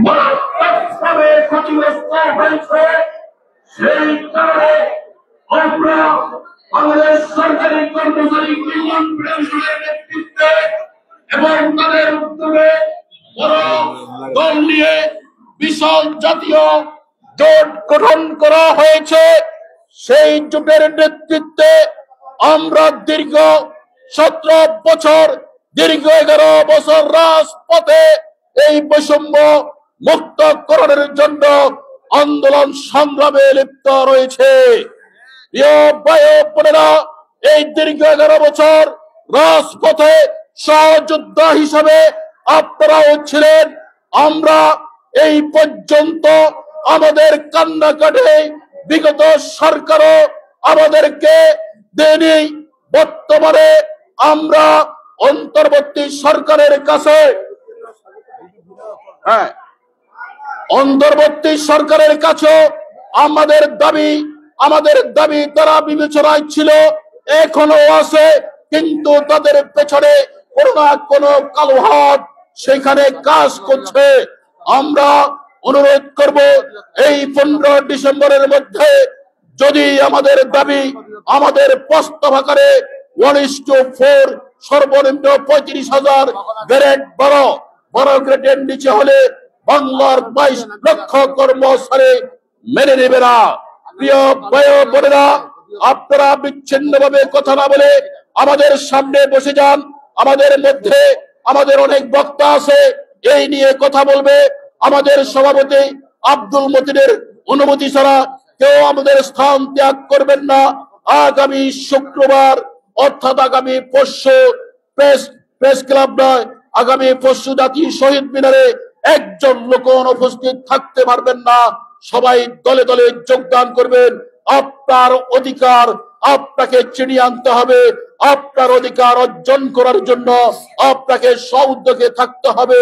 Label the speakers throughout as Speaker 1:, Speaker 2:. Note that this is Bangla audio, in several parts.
Speaker 1: মারাত্মকভাবে ক্ষতিগ্রস্ত হয়েছে। সেই কারণে আমরা বাংলাদেশ সরকারি কর্মচারী ইউনিয়ন ফেডারেশনের নেতৃত্বে এবং তাদের উদ্যোগে বড় দল নিয়ে বিশাল জাতীয় জোট গঠন করা হয়েছে। সেই জোটের নেতৃত্বে আমরা দীর্ঘ 17 বছর, দীর্ঘ 11 বছর রাজপথে এই বৈষম্য মুক্তকরণের জন্য আন্দোলন সংগ্রামে লিপ্ত রয়েছে। প্রিয় ভাই ও বোনেরা, এই দীর্ঘ 11 বছর রাজপথে সহযোদ্ধা হিসাবে আপনারাও ছিলেন। আমরা এই পর্যন্ত আমাদের কান্নাকাটে বিগত সরকারও আমাদেরকে দেয়নি। বর্তমানে আমরা অন্তর্বর্তী সরকারের কাছে আমাদের দাবি তারা বিবেচনায় ছিল, এখনো আছে, কিন্তু তাদের পেছনে কোনো না কোনো কালো হাত সেখানে কাজ করছে। আমরা অনুরোধ করব, এই 15 ডিসেম্বরের মধ্যে যদি আমাদের দাবি আমাদের প্রস্তাব আকারে 1:4 সর্বনিম্ন 35,000 গ্রেড বড় গ্রেডের নিচে হলে বাংলার 22 লক্ষ কর্মচারী মেনে নেবে না। প্রিয় ভাই ও বোনেরা, আপনারা বিচ্ছিন্নভাবে কথা না বলে আমাদের সামনে বসে যান। আমাদের মধ্যে আমাদের অনেক বক্তা আছে, এই নিয়ে কথা বলবে। আমাদের সভাপতি আব্দুল মতিনের অনুমতি ছাড়া কেউ আমাদের স্থান ত্যাগ করবেন না। আগামী শুক্রবার অর্থাৎ আগামী পরশু প্রেস ক্লাব নয়, আগামী পরশু জাতীয় শহীদ মিনারে একজন লোক অনুপস্থিত থাকতে পারবেন না। সবাই দলে দলে যোগদান করবেন। আপনার অধিকার আপনাকে চিনিয়ে আনতে হবে। আপনার অধিকার অর্জন করার জন্য আপনাকে স্ব-উদ্যোগে থাকতে হবে।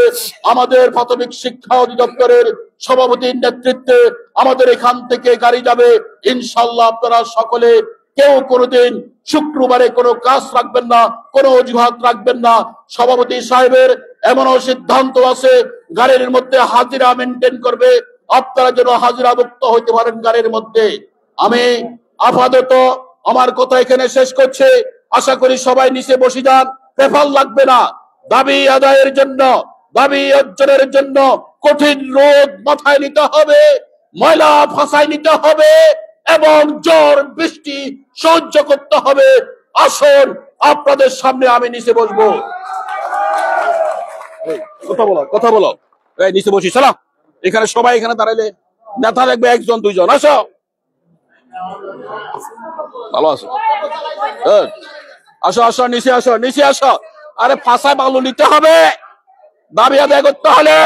Speaker 1: আমাদের প্রাথমিক শিক্ষা অধিদপ্তরের সভাপতির নেতৃত্বে আমাদের এখান থেকে গাড়ি যাবে ইনশাল্লাহ। আপনারা সকলে কেউ কোনোদিন শুক্রবারে কোনো কাজ রাখবেন না, কোনো অজুহাত রাখবেন না। সভাপতি সাহেবের এমনও সিদ্ধান্ত আছে, গাড়ির মধ্যে হাজিরা মেনটেন করবে। আপনারা যেন হাজিরা মুক্ত হইতে পারেন গাড়ির মধ্যে। আমি আপাতত আমার কথা এখানে শেষ করছি। আশা করি সবাই নিচে বসে যান, পেপার লাগবে না। দাবি আদায়ের জন্য, দাবি অর্জনের জন্য কঠিন রোদ মাথায় নিতে হবে, ময়লা ফাঁসায় নিতে হবে এবং ঝড় বৃষ্টি সহ্য করতে হবে। আসুন, আপনাদের সামনে আমি নিচে বসবো। কথা বলো নিচে বসি। চলো, এখানে সবাই এখানে দাঁড়াইলে নেতা দেখবে 1 জন 2 জন। আসো, ভালো আছো? আসো আসো, নিচে আসো। আরে ফাঁসায় বালু নিতে হবে, দাবি আদায় করতে হলে।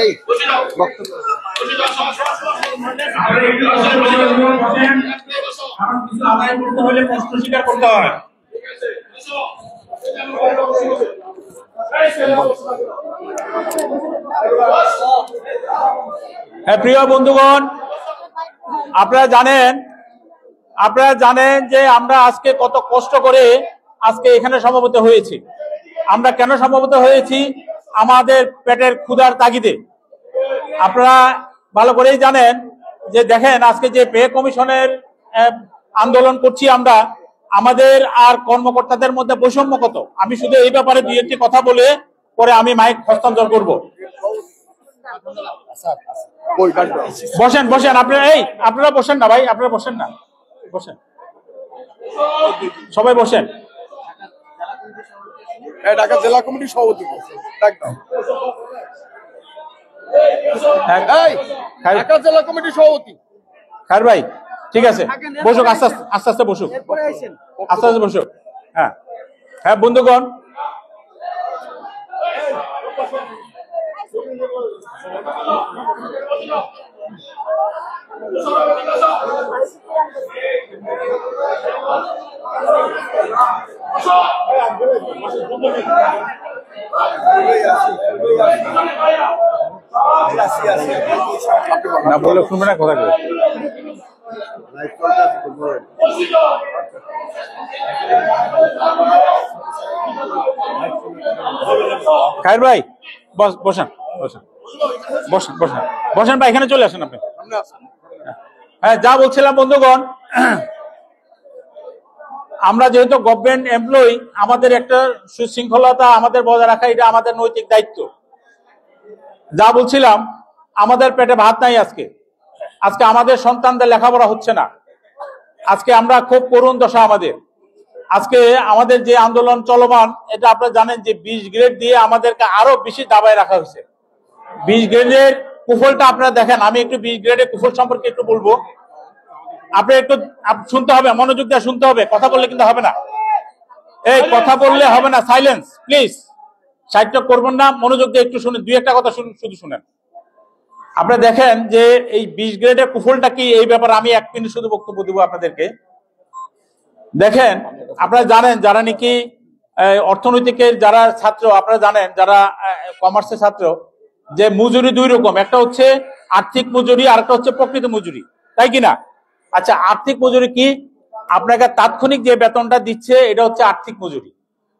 Speaker 1: এই বক্তব্য আদায় করতে হলে কষ্ট স্বীকার করতে হয়।
Speaker 2: হ্যাঁ, প্রিয় বন্ধুগণ, আপনারা জানেন যে আমরা আজকে কত কষ্ট করে আজকে এখানে সমবেত হয়েছি। আমরা কেন সমবেত হয়েছি? আমাদের পেটের ক্ষুধার তাগিদে। আপনারা ভালো করেই জানেন যে দেখেন আজকে যে পে কমিশনের আন্দোলন করছি আমরা, আমাদের আর কর্মকর্তাদের মধ্যে বৈষম্য কত। আমি শুধু এই ব্যাপারে 2-1টি কথা বলে পরে আমি মাইক হস্তান্তর করব। বসেন আপনারা বসেন না ভাই, আপনারা বসেন না, বসেন সবাই বসেন।
Speaker 3: ঢাকা জেলা কমিটির সভাপতি ঢাকা জেলা কমিটির সভাপতি
Speaker 2: খায়ের ভাই, ঠিক আছে, বসুক, আস্তে আস্তে বসুক, আস্তে বসুক। হ্যাঁ বন্ধুগণ, না বললে শুনবে না কথা কেউ। খায়ের ভাই বসেন বসেন বসেন বসেন বসেন ভাই, এখানে চলে আসেন আপনি। হ্যাঁ, যা বলছিলাম বন্ধুগণ, আমরা যেহেতু গভর্নমেন্ট এমপ্লয়ি, আমাদের একটা সুশৃঙ্খলতা আমাদের বজায় রাখা, এটা আমাদের নৈতিক দায়িত্ব। যা বলছিলাম, আমাদের পেটে ভাত নাই আজকে। আজকে আমাদের সন্তানদের লেখাপড়া হচ্ছে না। আজকে আমরা খুব করুণ দশা আমাদের। আজকে আমাদের যে আন্দোলন চলমান, এটা আপনারা জানেন যে 20 গ্রেড দিয়ে আমাদেরকে আরো বেশি দাবায় রাখা হয়েছে। 20 গ্রেডের কুফলটা আপনারা দেখেন। আমি একটু 20 গ্রেডের কুফল সম্পর্কে একটু বলবো। আপনি একটু শুনতে হবে, মনোযোগ দিয়ে শুনতে হবে, কথা বললে কিন্তু হবে না। এই কথা বললে হবে না, সাইলেন্স প্লিজ। সাহিত্য করবেন না, মনোযোগ দিয়ে একটু শুনে, দুই একটা কথা শুধু শুনেন। আপনারা দেখেন যে এই 20 গ্রেডের কুফলটা কি, এই ব্যাপারে আমি 1 মিনিট শুধু বক্তব্য দিব আপনাদেরকে। দেখেন, আপনারা জানেন যারা নাকি অর্থনৈতিকের যারা ছাত্র, আপনারা জানেন যারা কমার্সের ছাত্র, যে মজুরি 2 রকম, একটা হচ্ছে আর্থিক মজুরি আর একটা হচ্ছে প্রকৃত মজুরি, তাই কিনা? আচ্ছা, আর্থিক মজুরি কি? আপনাকে তাৎক্ষণিক যে বেতনটা দিচ্ছে এটা হচ্ছে আর্থিক মজুরি।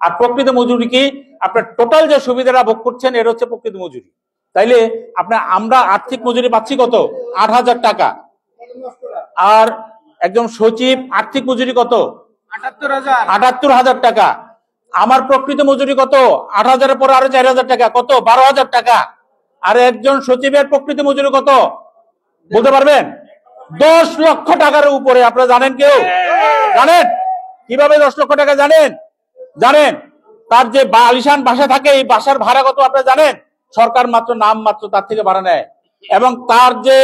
Speaker 2: আর প্রকৃত মজুরি কি? আপনার টোটাল যে সুবিধাটা ভোগ করছেন এটা হচ্ছে প্রকৃত মজুরি। তাইলে আমরা আর্থিক মজুরি পাচ্ছি কত? 8,000 টাকা। আর একজন সচিব আর্থিক মজুরি কত? 78,000 টাকা। আমার প্রকৃত মজুরি কত? 8,000 এর পরে আরো 4,000 টাকা, কত? 12,000 টাকা। আর একজন সচিবের প্রকৃত মজুরি কত বলতে পারবেন? 10 লক্ষ টাকার উপরে। আপনারা জানেন? কেউ জানেন কিভাবে 10 লক্ষ টাকা জানেন? জানেন তার যে আলিশান বাসা থাকে, এই বাসার ভাড়া কত আপনারা জানেন? সরকার মাত্র নাম মাত্র তার থেকে ভাড়া নেয়। এবং তার যে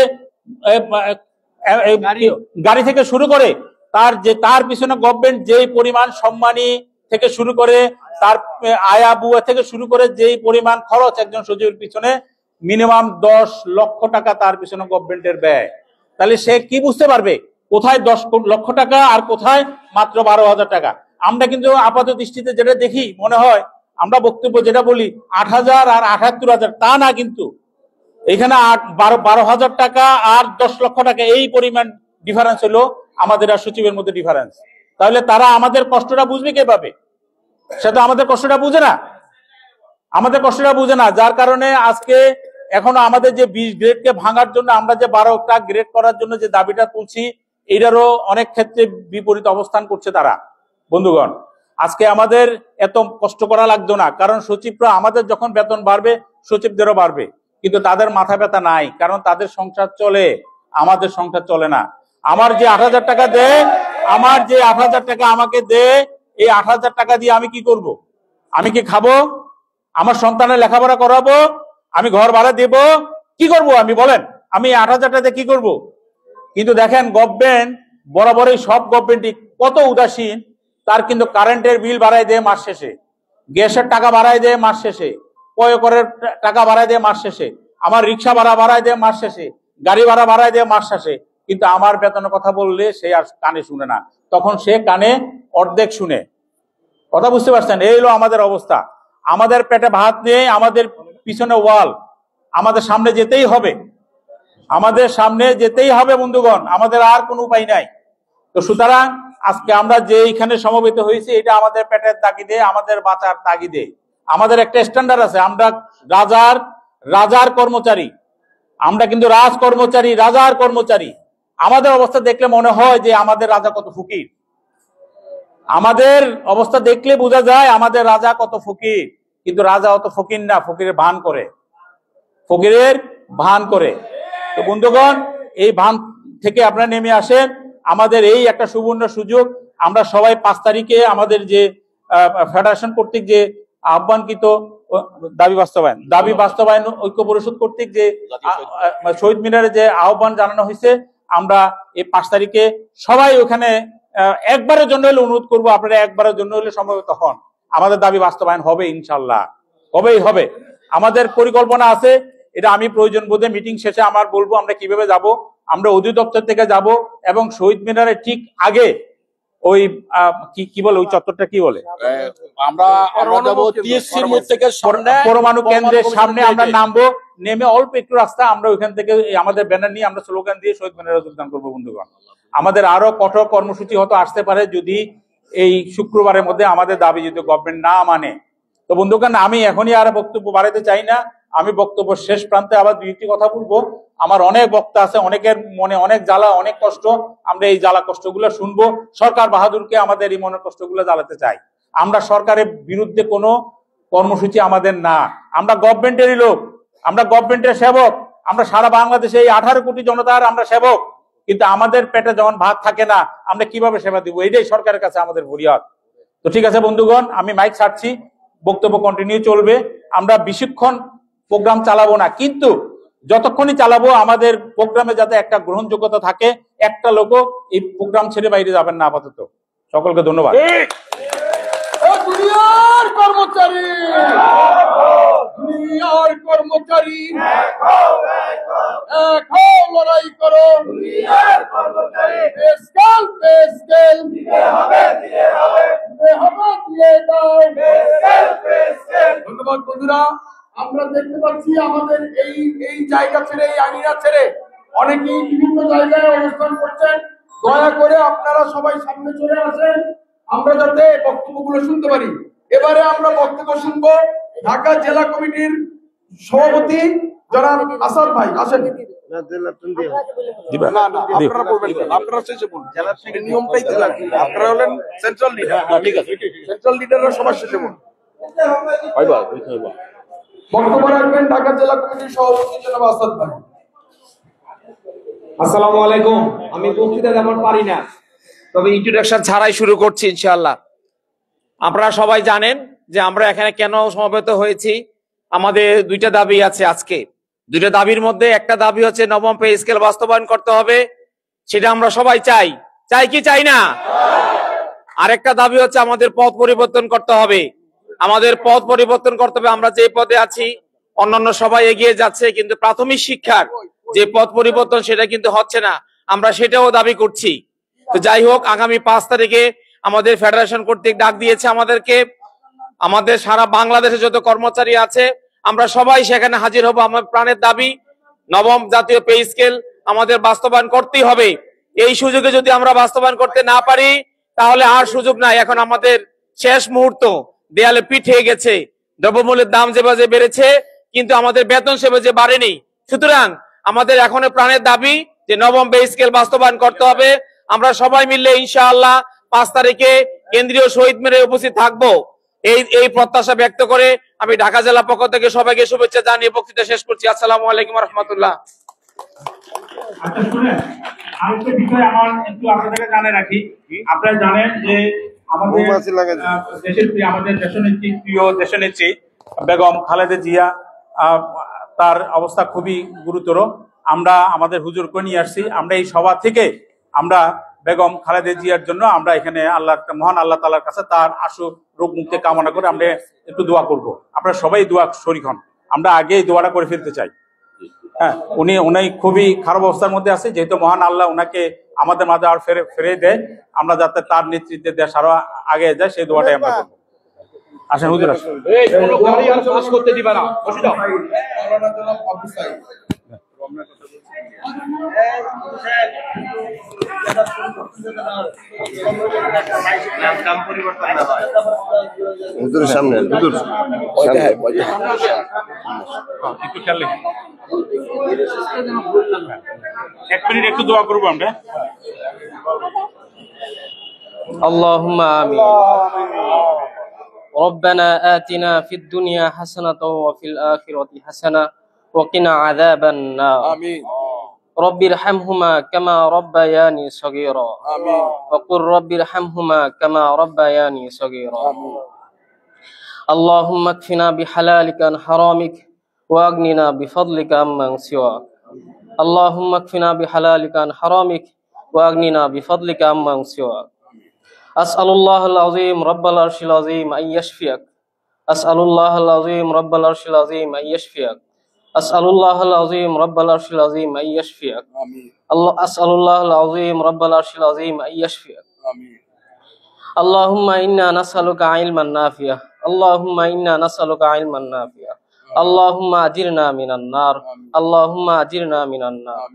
Speaker 2: গাড়ি থেকে শুরু করে তার পিছনে গভর্নমেন্ট যেই পরিমাণ সম্মানী থেকে শুরু করে, তার আয়া বুয়া থেকে শুরু করে যেই পরিমাণ খরচ একজন সচিবের পিছনে, মিনিমাম 10 লক্ষ টাকা তার পিছনে গভর্নমেন্টের ব্যয়। তাহলে সে কি বুঝতে পারবে কোথায় 10 লক্ষ টাকা আর কোথায় মাত্র 12,000 টাকা? আমরা কিন্তু আপাত দৃষ্টিতে যেটা দেখি মনে হয়, আমরা বক্তব্য যেটা বলি 8,000 আর 78,000, তা না। কিন্তু এখানে 12,000 টাকা আর 10 লক্ষ টাকা, এই পরিমাণ ডিফারেন্স হলো আমাদের আর সচিবের মধ্যে ডিফারেন্স। তাহলে তারা আমাদের কষ্টটা বুঝবে কিভাবে? সে তো আমাদের কষ্টটা বুঝে না, আমাদের কষ্টটা বুঝে না। যার কারণে আজকে এখনো আমাদের যে 20 গ্রেডকে ভাঙার জন্য, আমরা যে 12টা গ্রেড করার জন্য যে দাবিটা তুলছি, এটারও অনেক ক্ষেত্রে বিপরীত অবস্থান করছে তারা। বন্ধুগণ, আজকে আমাদের এত কষ্ট করা লাগতো না, কারণ সচিবরা আমাদের যখন বেতন বাড়বে সচিবদেরও বাড়বে, কিন্তু তাদের মাথা ব্যথা নাই, কারণ তাদের সংসার চলে, আমাদের সংসার চলে না। আমার যে 8,000 টাকা দেয়, আমার যে 8,000 টাকা আমাকে দেয়, এই 8,000 টাকা দিয়ে আমি কি করব? আমি কি খাবো? আমার সন্তানের লেখাপড়া করাবো? আমি ঘর ভাড়া দেব? কি করব আমি বলেন? আমি 8,000 টাকা দিয়ে কি করব? কিন্তু দেখেন, গভর্নমেন্ট বরাবরই, সব গভর্নমেন্টই কত উদাসীন। তার কিন্তু কারেন্টের বিল বাড়ায় দেয় মাস শেষে, গ্যাসের টাকা বাড়ায় দেয় মাস শেষে, করের টাকা বাড়ায় দেয় মাস শেষে, আমার রিক্সা ভাড়া বাড়ায় দেয় মাস শেষে, গাড়ি ভাড়া বাড়ায় দেয় মাস শেষে। কিন্তু আমার বেতনের কথা বললে সে আর কানে শুনে না, তখন সে কানে অর্ধেক শুনে। কথা বুঝতে পারছেন? এই হলো আমাদের অবস্থা। আমাদের পেটে ভাত নেই, আমাদের পিছনে ওয়াল, আমাদের সামনে যেতেই হবে, আমাদের সামনে যেতেই হবে বন্ধুগণ, আমাদের আর কোনো উপায় নাই। তো সুতরাং আজকে আমরা যে এখানে সমবেত হয়েছি, এটা আমাদের পেটের তাগিদে, আমাদের বাঁচার তাগিদে। আমাদের একটা স্ট্যান্ডার্ড আছে, আমরা রাজার কর্মচারী, আমরা কিন্তু রাজ কর্মচারী, রাজার কর্মচারী। আমাদের অবস্থা দেখলে মনে হয় যে আমাদের রাজা কত ফকির। আমাদের অবস্থা দেখলে বোঝা যায় আমাদের রাজা কত ফকির, কিন্তু রাজা অত ফকির না, ফকিরের ভান করে, ফকিরের ভান করে। তো বন্ধুগণ, এই ভান থেকে আপনারা নেমে আসেন। আমাদের এই একটা সুবর্ণ সুযোগ। আমরা সবাই 5 তারিখে আমাদের যে ফেডারেশন কর্তৃক যে আহ্বানকৃত দাবি বাস্তবায়ন ঐক্য পরিষদ কর্তৃক যে শহীদ মিনারে যে আহ্বান জানানো হয়েছে, আমরা এই 5 তারিখে সবাই ওখানে একবারের জন্য হলে অনুরোধ করবো, আপনারা একবারের জন্য হলে সমবেত হন। আমাদের দাবি বাস্তবায়ন হবে, ইনশাল্লাহ হবেই হবে। আমাদের পরিকল্পনা আছে, এটা আমি প্রয়োজন বোধে মিটিং শেষে আমার বলবো আমরা কিভাবে যাব। আমরা অধিদপ্তর থেকে যাব এবং শহীদ মিনারের ঠিক আগে ওই কি বলে ওই চত্বরটা কি বলে,
Speaker 1: আমরা যাবো টিএসসির মোড় থেকে সামনে
Speaker 2: পরমাণু কেন্দ্রের সামনে আমরা নামবো, নেমে অল্প একটু রাস্তা আমরা ওইখান থেকে আমাদের ব্যানার নিয়ে আমরা স্লোগান দিয়ে শহীদ মিনারে যোগদান করবো। বন্ধুগণ, আমাদের আরো কঠোর কর্মসূচি হয়তো আসতে পারে যদি এই শুক্রবারের মধ্যে আমাদের দাবি যদি গভর্নমেন্ট না মানে। তো বন্ধুগণ, আমি এখনই আর বক্তব্য বাড়াতে চাই না, আমি বক্তব্য শেষ প্রান্তে আবার দুই একটি কথা বলবো। আমার অনেক বক্তা আছে, অনেকের মনে অনেক জ্বালা অনেক কষ্ট, আমরা এই জ্বালা কষ্টগুলো শুনবো। সরকার বাহাদুরকে আমাদের এই মনের কষ্টগুলো জ্বালাতে চাই। আমরা সরকারের বিরুদ্ধে কোনো কর্মসূচি আমাদের না, আমরা গভর্নমেন্টেরই লোক, আমরা গভর্নমেন্টের সেবক, আমরা সারা বাংলাদেশে এই 18 কোটি জনতার আমরা সেবক। কিন্তু আমাদের পেটে যখন ভাত থাকে না, আমরা কিভাবে সেবা দিব, এটাই সরকারের কাছে আমাদের ফরিয়াদ। তো ঠিক আছে বন্ধুগণ, আমি মাইক ছাড়ছি, বক্তব্য কন্টিনিউ চলবে। আমরা বেশিক্ষণ প্রোগ্রাম চালাবো না, কিন্তু যতক্ষণই চালাবো আমাদের প্রোগ্রামে যাতে একটা গ্রহণযোগ্যতা থাকে, একটা লোকও এই প্রোগ্রাম ছেড়ে বাইরে যাবেন না আপাতত। সকলকে ধন্যবাদ।
Speaker 3: দুনিয়ার কর্মচারী, দুনিয়ার কর্মচারী এক হও, লড়াই করো। পে স্কেল দিতে হবে, দিয়ে দাও। ধন্যবাদ বন্ধুরা। আমরা দেখতে পাচ্ছি আমাদের এই জায়গা ছেড়ে, এই আঙিনা ছেড়ে অনেকেই বিভিন্ন জায়গায় অবস্থান করছেন। দয়া করে আপনারা সবাই সামনে চলে আসেন, আমরা যাতে বক্তব্যগুলো শুনতে পারি। এবারে আমরা বক্তব্য শুনবো ঢাকা জেলা কমিটির সভাপতি জনাব আসাদ ভাই। আসেন। আপনারা বলবেন, আপনারা শেষে বলুন, নিয়মটাই তো লাগে। আপনারা হলেন সেন্ট্রাল লিডার, ঠিক আছে, সেন্ট্রাল লিডাররা সবার শেষে বলুন। বক্তব্য রাখবেন ঢাকা জেলা কমিটির সভাপতি জনাব আসাদ ভাই।
Speaker 4: আসসালামু আলাইকুম। আমি বক্তৃতা তেমন পারি না, তবে ইন্ট্রোডাকশন ছাড়াই শুরু করছি ইনশাআল্লাহ। আপনারা সবাই জানেন যে আমরা এখানে কেন সমবেত হয়েছি। আমাদের দুইটা দাবি আছে আজকে। দুইটা দাবির মধ্যে একটা দাবি হচ্ছে নবম পে স্কেল বাস্তবায়ন করতে হবে, সেটা আমরা সবাই চাই। চাই কি চাই না? আরেকটা দাবি হচ্ছে আমাদের পথ পরিবর্তন করতে হবে। আমাদের পথ পরিবর্তন করতে হবে। আমরা যে পদে আছি, অন্যান্য সবাই এগিয়ে যাচ্ছে, কিন্তু প্রাথমিক শিক্ষার যে পথ পরিবর্তন সেটা কিন্তু হচ্ছে না। আমরা সেটাও দাবি করছি। তো যাই হোক, আগামী 5 তারিখে আমাদের ফেডারেশন কর্তৃক ডাক দিয়েছে আমাদেরকে। আমাদের সারা বাংলাদেশে যত কর্মচারী আছে আমরা সবাই সেখানে হাজির হব। আমার প্রাণের দাবি নবম জাতীয় পে স্কেল আমাদের বাস্তবায়ন করতেই হবে। এই সুযোগে যদি আমরা বাস্তবায়ন করতে না পারি তাহলে আর সুযোগ নাই। এখন আমাদের শেষ মুহূর্ত, দেয়ালে পিঠ হয়ে গেছে। দ্রব্যমূল্যের দাম যেভাবে বেড়েছে, কিন্তু আমাদের বেতন সেভাবে বাড়েনি। সুতরাং আমাদের এখন প্রাণের দাবি যে নবম পে স্কেল বাস্তবায়ন করতে হবে। আমরা সবাই মিললে ইনশাআল্লাহ 5 তারিখে কেন্দ্রীয় শহীদ মিনারে উপস্থিত থাকবো। এই প্রত্যাশা ব্যক্ত করে আমি ঢাকা জেলা পক্ষ থেকে সবাইকে শুভেচ্ছা জানিয়ে বক্তৃতা শেষ করছি। আসসালামু আলাইকুম ওয়া রাহমাতুল্লাহ।
Speaker 2: আচ্ছা শুনেন, আরেকটা বিষয় আমার একটু আপনাদেরকে জানিয়ে রাখি। আপনারা জানেন যে আমাদের দেশনেত্রী, প্রিয় দেশনেত্রী বেগম খালেদা জিয়া, তার অবস্থা খুবই গুরুতর। আমরা আমাদের হুজুরকে নিয়ে আসছি। আমরা এই সভা থেকে আমরা বেগম খালেদা জিয়ার জন্য আমরা এখানে মহান আল্লাহ তাআলার কাছে তার আশু রোগ মুক্তি কামনা করে আমরা একটু দোয়া করব। আপনারা সবাই দোয়া শরীক হন। আমরা আগে এই দোয়াটা করে ফেলতে চাই। হ্যাঁ, উনি খুবই খারাপ অবস্থার মধ্যে আছে। যেহেতু মহান আল্লাহ উনাকে আমাদের মাঝে আর ফেরে দেয়, আমরা যাতে তার নেতৃত্বে দেশ আরো আগে যায় সেই দোয়াটাই আমরা করবো। আসেন হুজুর, আসেন।
Speaker 4: করতে দিবা না, বসে যাও।
Speaker 5: হুজুরের সামনে, হুজুর
Speaker 2: একটু খেয়াল রেখে 1 মিনিট একটু দোয়া করবো আমরা।
Speaker 6: اللهم آمين. ربنا آتنا في الدنيا حسنة وفي الآخرة حسنة وقنا عذاب النار.
Speaker 3: آمين.
Speaker 6: رب ارحمهما كما ربياني صغيرا.
Speaker 3: آمين.
Speaker 6: وقل رب ارحمهما كما ربياني صغيرا.
Speaker 3: آمين.
Speaker 6: اللهم اكفنا بحلالك عن حرامك واغننا بفضلك عمن سواك. اللهم اكفنا بحلالك عن حرامك واغننا بفضلك عمن سواك. أسأل الله العظيم رب العرش العظيم أن يشفيك. أسأل الله العظيم رب العرش العظيم أن يشفيك. أسأل الله العظيم رب العرش العظيم أن يشفيك.
Speaker 3: آمين.
Speaker 6: أسأل الله العظيم رب العرش العظيم أن يشفيك.
Speaker 3: آمين.
Speaker 6: اللهم إنا نسألك علما نافعا اللهم إنا نسألك علما نافعا اللهم أجرنا من النار اللهم أجرنا من النار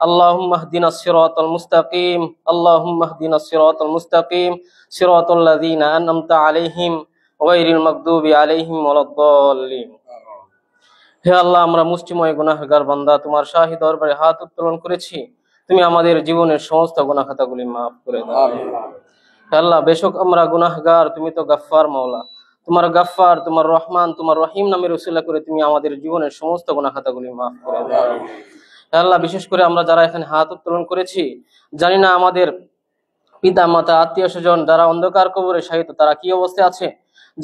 Speaker 6: اللهم اهدنا الصراط المستقيم اللهم اهدنا الصراط المستقيم صراط الذين أنعمت عليهم غير المغضوب عليهم ولا الضالين হে আল্লাহ, আমরা মুষ্টিময় গুনাহগার বান্দা তোমার শাহী দরবারে হাত উত্তোলন করেছি। তুমি আমাদের জীবনের সমস্ত গুনাহ খাতাগুলি মাফ করে দাও। হে আল্লাহ, বেশক আমরা গুনাহগার, তুমি তো গাফফার মাওলা। তোমার গাফফার, তোমার রহমান, তোমার রহিম নামের উসিলা করে তুমি আমাদের জীবনের সমস্ত গুনাহ খাতাগুলি মাফ করে দাও। হে আল্লাহ, বিশেষ করে আমরা যারা এখানে হাত উত্তোলন করেছি, জানি না আমাদের পিতা মাতা আত্মীয় স্বজন যারা অন্ধকার কবরে শায়িত তারা কি অবস্থায় আছে,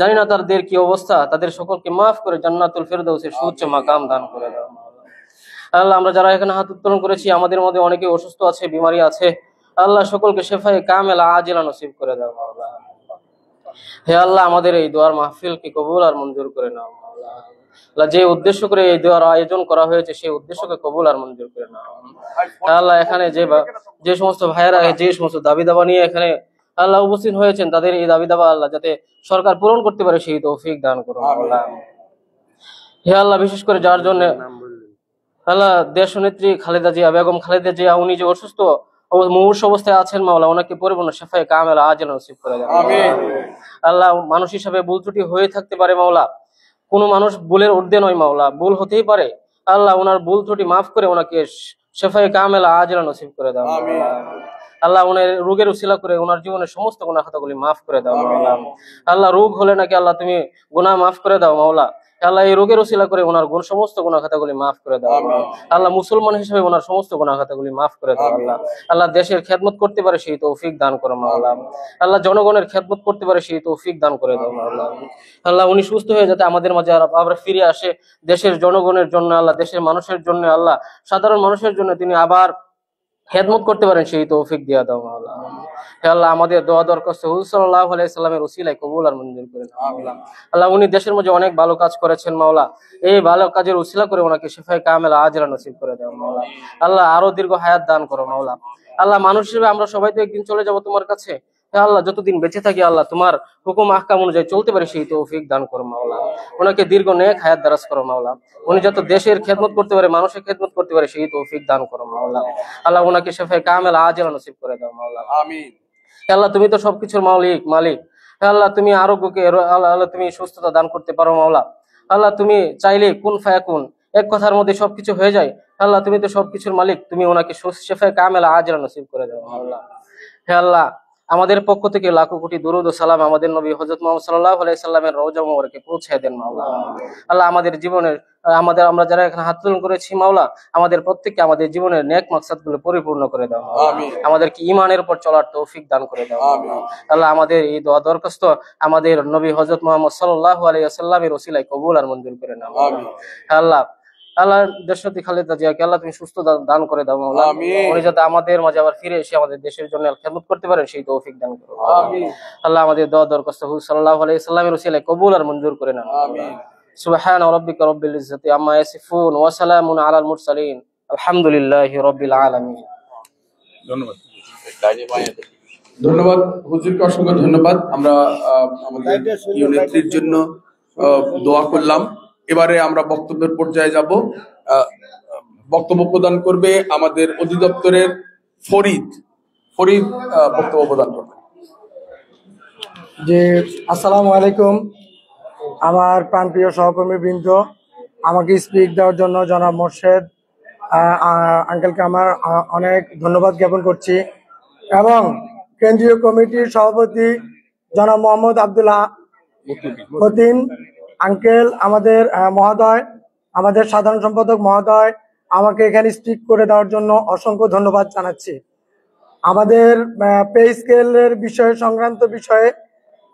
Speaker 6: জানি না তাদের কি অবস্থা, তাদের সকলকে মাফ করে জান্নাতুল ফেরদাউসের সুউচ্চ মাকাম দান করে দাও। আল্লাহ, আমরা যারা এখানে হাত উত্তোলন করেছি আমাদের মধ্যে অনেকে অসুস্থ আছে, বিমারি আছে, আল্লাহ সকলকে শেফায়ে কামেলা আজিলা নসিব করে দাও। হে আল্লাহ, আমাদের এই দোয়ার মাহফিলকে কবুল আর মঞ্জুর করে নাও। আল্লাহ, যে উদ্দেশ্য করে এই দোয়ার আয়োজন করা হয়েছে সেই উদ্দেশ্যকে কবুল আর মঞ্জুর করে নাও। হে আল্লাহ, এখানে যে সমস্ত ভাইয়েরা যে সমস্ত দাবি দাবা নিয়ে এখানে আল্লাহ উপস্থিত হয়েছেন, তাদের এই দাবি দাবা আল্লাহ যাতে সরকার পূরণ করতে পারে সেই তৌফিক দান করুন আল্লাহ। হে আল্লাহ, বিশেষ করে যার জন্য আল্লাহ দেশ নেত্রী খালেদা জিয়া, বেগম খালেদা জিয়া, উনি যে অসুস্থ মুমূর্ষু অবস্থায় আছেন মাওলা, ওনাকে পরিপূর্ণ শেফায়ে কামেলা আজিলা নসিব করে দেন আল্লাহ। মানুষ হিসাবে ভুল ত্রুটি হয়ে থাকতে পারে মাওলা, কোনো মানুষ ভুলের ঊর্ধ্বে নয় মাওলা, ভুল হতেই পারে। আল্লাহ, ওনার ভুল ত্রুটি মাফ করে ওনাকে শেফায়ে কামেলা আজিলা নসিব করে দাও আল্লাহ। ওনার রোগের উসিলা করে ওনার জীবনের সমস্ত গুনাহ খাতাগুলি মাফ করে দাও মাওলা। আল্লাহ, রোগ হলে নাকি আল্লাহ তুমি গুনাহ মাফ করে দাও মাওলা। আল্লাহ, এই রোগের উসিলা করে ওনার সমস্ত গুনাহ খাতাগুলি মাফ করে দাও আল্লাহ। মুসলমান হিসেবে ওনার সমস্ত গুনাহ খাতাগুলি মাফ করে দাও আল্লাহ। আল্লাহ, দেশের খেদমত করতে পারে সেই তৌফিক দান করো মাওলা। আল্লাহ, জনগণের খেদমত করতে পারে সেই তৌফিক দান করে দাও মাওলা। আল্লাহ, উনি সুস্থ হয়ে যাতে আমাদের মাঝে আবার ফিরে আসে, দেশের জনগণের জন্য আল্লাহ, দেশের মানুষের জন্য আল্লাহ, সাধারণ মানুষের জন্য তিনি আবার খেদমত করতে পারেন সেই তৌফিক দিয়া দাও মাওলা। হে আল্লাহ, আমাদের দোয়া দরখাস্ত হুজুর সাল্লাল্লাহু আলাইহি সাল্লামের উসিলায় কবুল আর মঞ্জুর করে দাও মাওলা। আল্লাহ, উনি দেশের মধ্যে অনেক ভালো কাজ করেছেন মাওলা, এই ভালো কাজের উসিলা করে ওনাকে শিফায়ে কামেলা আজিলা নসিব করে দাও মাওলা। আল্লাহ, আরো দীর্ঘ হায়াত দান করো মাওলা। আল্লাহ, মানুষ হিসেবে আমরা সবাই তো একদিন চলে যাব তোমার কাছে। হে আল্লাহ, যতদিন বেঁচে থাকি আল্লাহ তোমার হুকুম আহকাম অনুযায়ী চলতে পারে সেই তৌফিক দান করো মাওলা। ওনাকে দীর্ঘ নেক হায়াত দারাজ করো মাওলা। উনি যত দেশের খেদমত করতে পারে, মানুষের খেদমত করতে পারে সেই তৌফিক দান করো মাওলা। আল্লাহ, ওনাকে শিফায়ে কামেলা আজিলা নসিব করে দাও মাওলা।
Speaker 3: আমিন।
Speaker 6: হে আল্লাহ, তুমি তো সবকিছুর মালিক। হে আল্লাহ, তুমি আরোগ্যকে আল্লাহ তুমি সুস্থতা দান করতে পারো মাওলা। আল্লাহ, তুমি চাইলে কুন ফায়াকুন, এক কথার মধ্যে সবকিছু হয়ে যায়। আল্লাহ, তুমি তো সবকিছুর মালিক, তুমি ওনাকে শিফায়ে কামেলা আজিলা নসিব করে দাও মাওলা। হে আল্লাহ, আমাদের পক্ষ থেকে লাখো কোটি দুরুদ ও সালাম আমাদের নবী হযরত মুহাম্মদ সাল্লাল্লাহু আলাইহি সাল্লামের রওজা মোবারকে পৌঁছে দেন মাওলা। আল্লাহ, আমাদের জীবনের আমরা যারা এখানে হাত তুলন করেছি মাওলা, আমাদের প্রত্যেককে আমাদের জীবনের নেক মাকসাদগুলো পরিপূর্ণ করে দাও
Speaker 3: আমিন।
Speaker 6: আমাদেরকে ঈমানের উপর চলার তৌফিক দান করে দাও আল্লাহ। আমাদের এই দোয়া দরখাস্ত আমাদের নবী হযরত মুহাম্মদ সাল্লাল্লাহু আলাইহি ওয়াসাল্লামের ওসিলায় কবুল আর মঞ্জুর করে নাও
Speaker 3: আমিন।
Speaker 6: আল্লাহ। আল্লাহ, দেশনেত্রী খালেদা জিয়াকে আল্লাহ তুমি সুস্থ দান করে দাও মাওলা।
Speaker 3: আমিন।
Speaker 6: উনি যাতে আমাদের মাঝে আবার ফিরে এসে আমাদের দেশের জন্য খেদমত করতে পারেন সেই তৌফিক দান করো
Speaker 3: আমিন।
Speaker 6: আল্লাহ। আমাদের দোয়া দরখাস্ত হুজুর সাল্লাল্লাহু আলাইহি ওয়াসাল্লামের ওসিলায় কবুল আর মঞ্জুর করে নাও
Speaker 3: আমিন।
Speaker 6: সুবহান রাব্বিকা রাব্বিল ইজ্জাতি আম্মা ইয়াসিফুন ওয়া সালামুন আলাল মুরসালিন আলহামদুলিল্লাহি রাব্বিল আলামিন।
Speaker 3: ধন্যবাদ হুজুরকে, অসংখ্য ধন্যবাদ। আমরা আমাদের প্রিয় নেত্রীর জন্য দোয়া করলাম। এবারে আমরা বক্তব্যের পর্যায়ে যাব। বক্তব্য প্রদান করবে আমাদের অধিদপ্তরের ফরিদ বক্তব্য প্রদান করবে।
Speaker 7: যে আসসালামু আলাইকুম, আমার প্রাণপ্রিয় সহকর্মী বৃন্দ, আমাকে স্পিক দেওয়ার জন্য জনাব মোর্শেদ আঙ্কেলকে আমার অনেক ধন্যবাদ জ্ঞাপন করছি, এবং কেন্দ্রীয় কমিটির সভাপতি জনাব মোহাম্মদ আব্দুল্লাহ মতিন আঙ্কেল, আমাদের মহোদয়, আমাদের সাধারণ সম্পাদক মহোদয়, আমাকে এখানে স্পিক করে দেওয়ার জন্য অসংখ্য ধন্যবাদ জানাচ্ছি। আমাদের পে স্কেলের বিষয়ে সংক্রান্ত বিষয়ে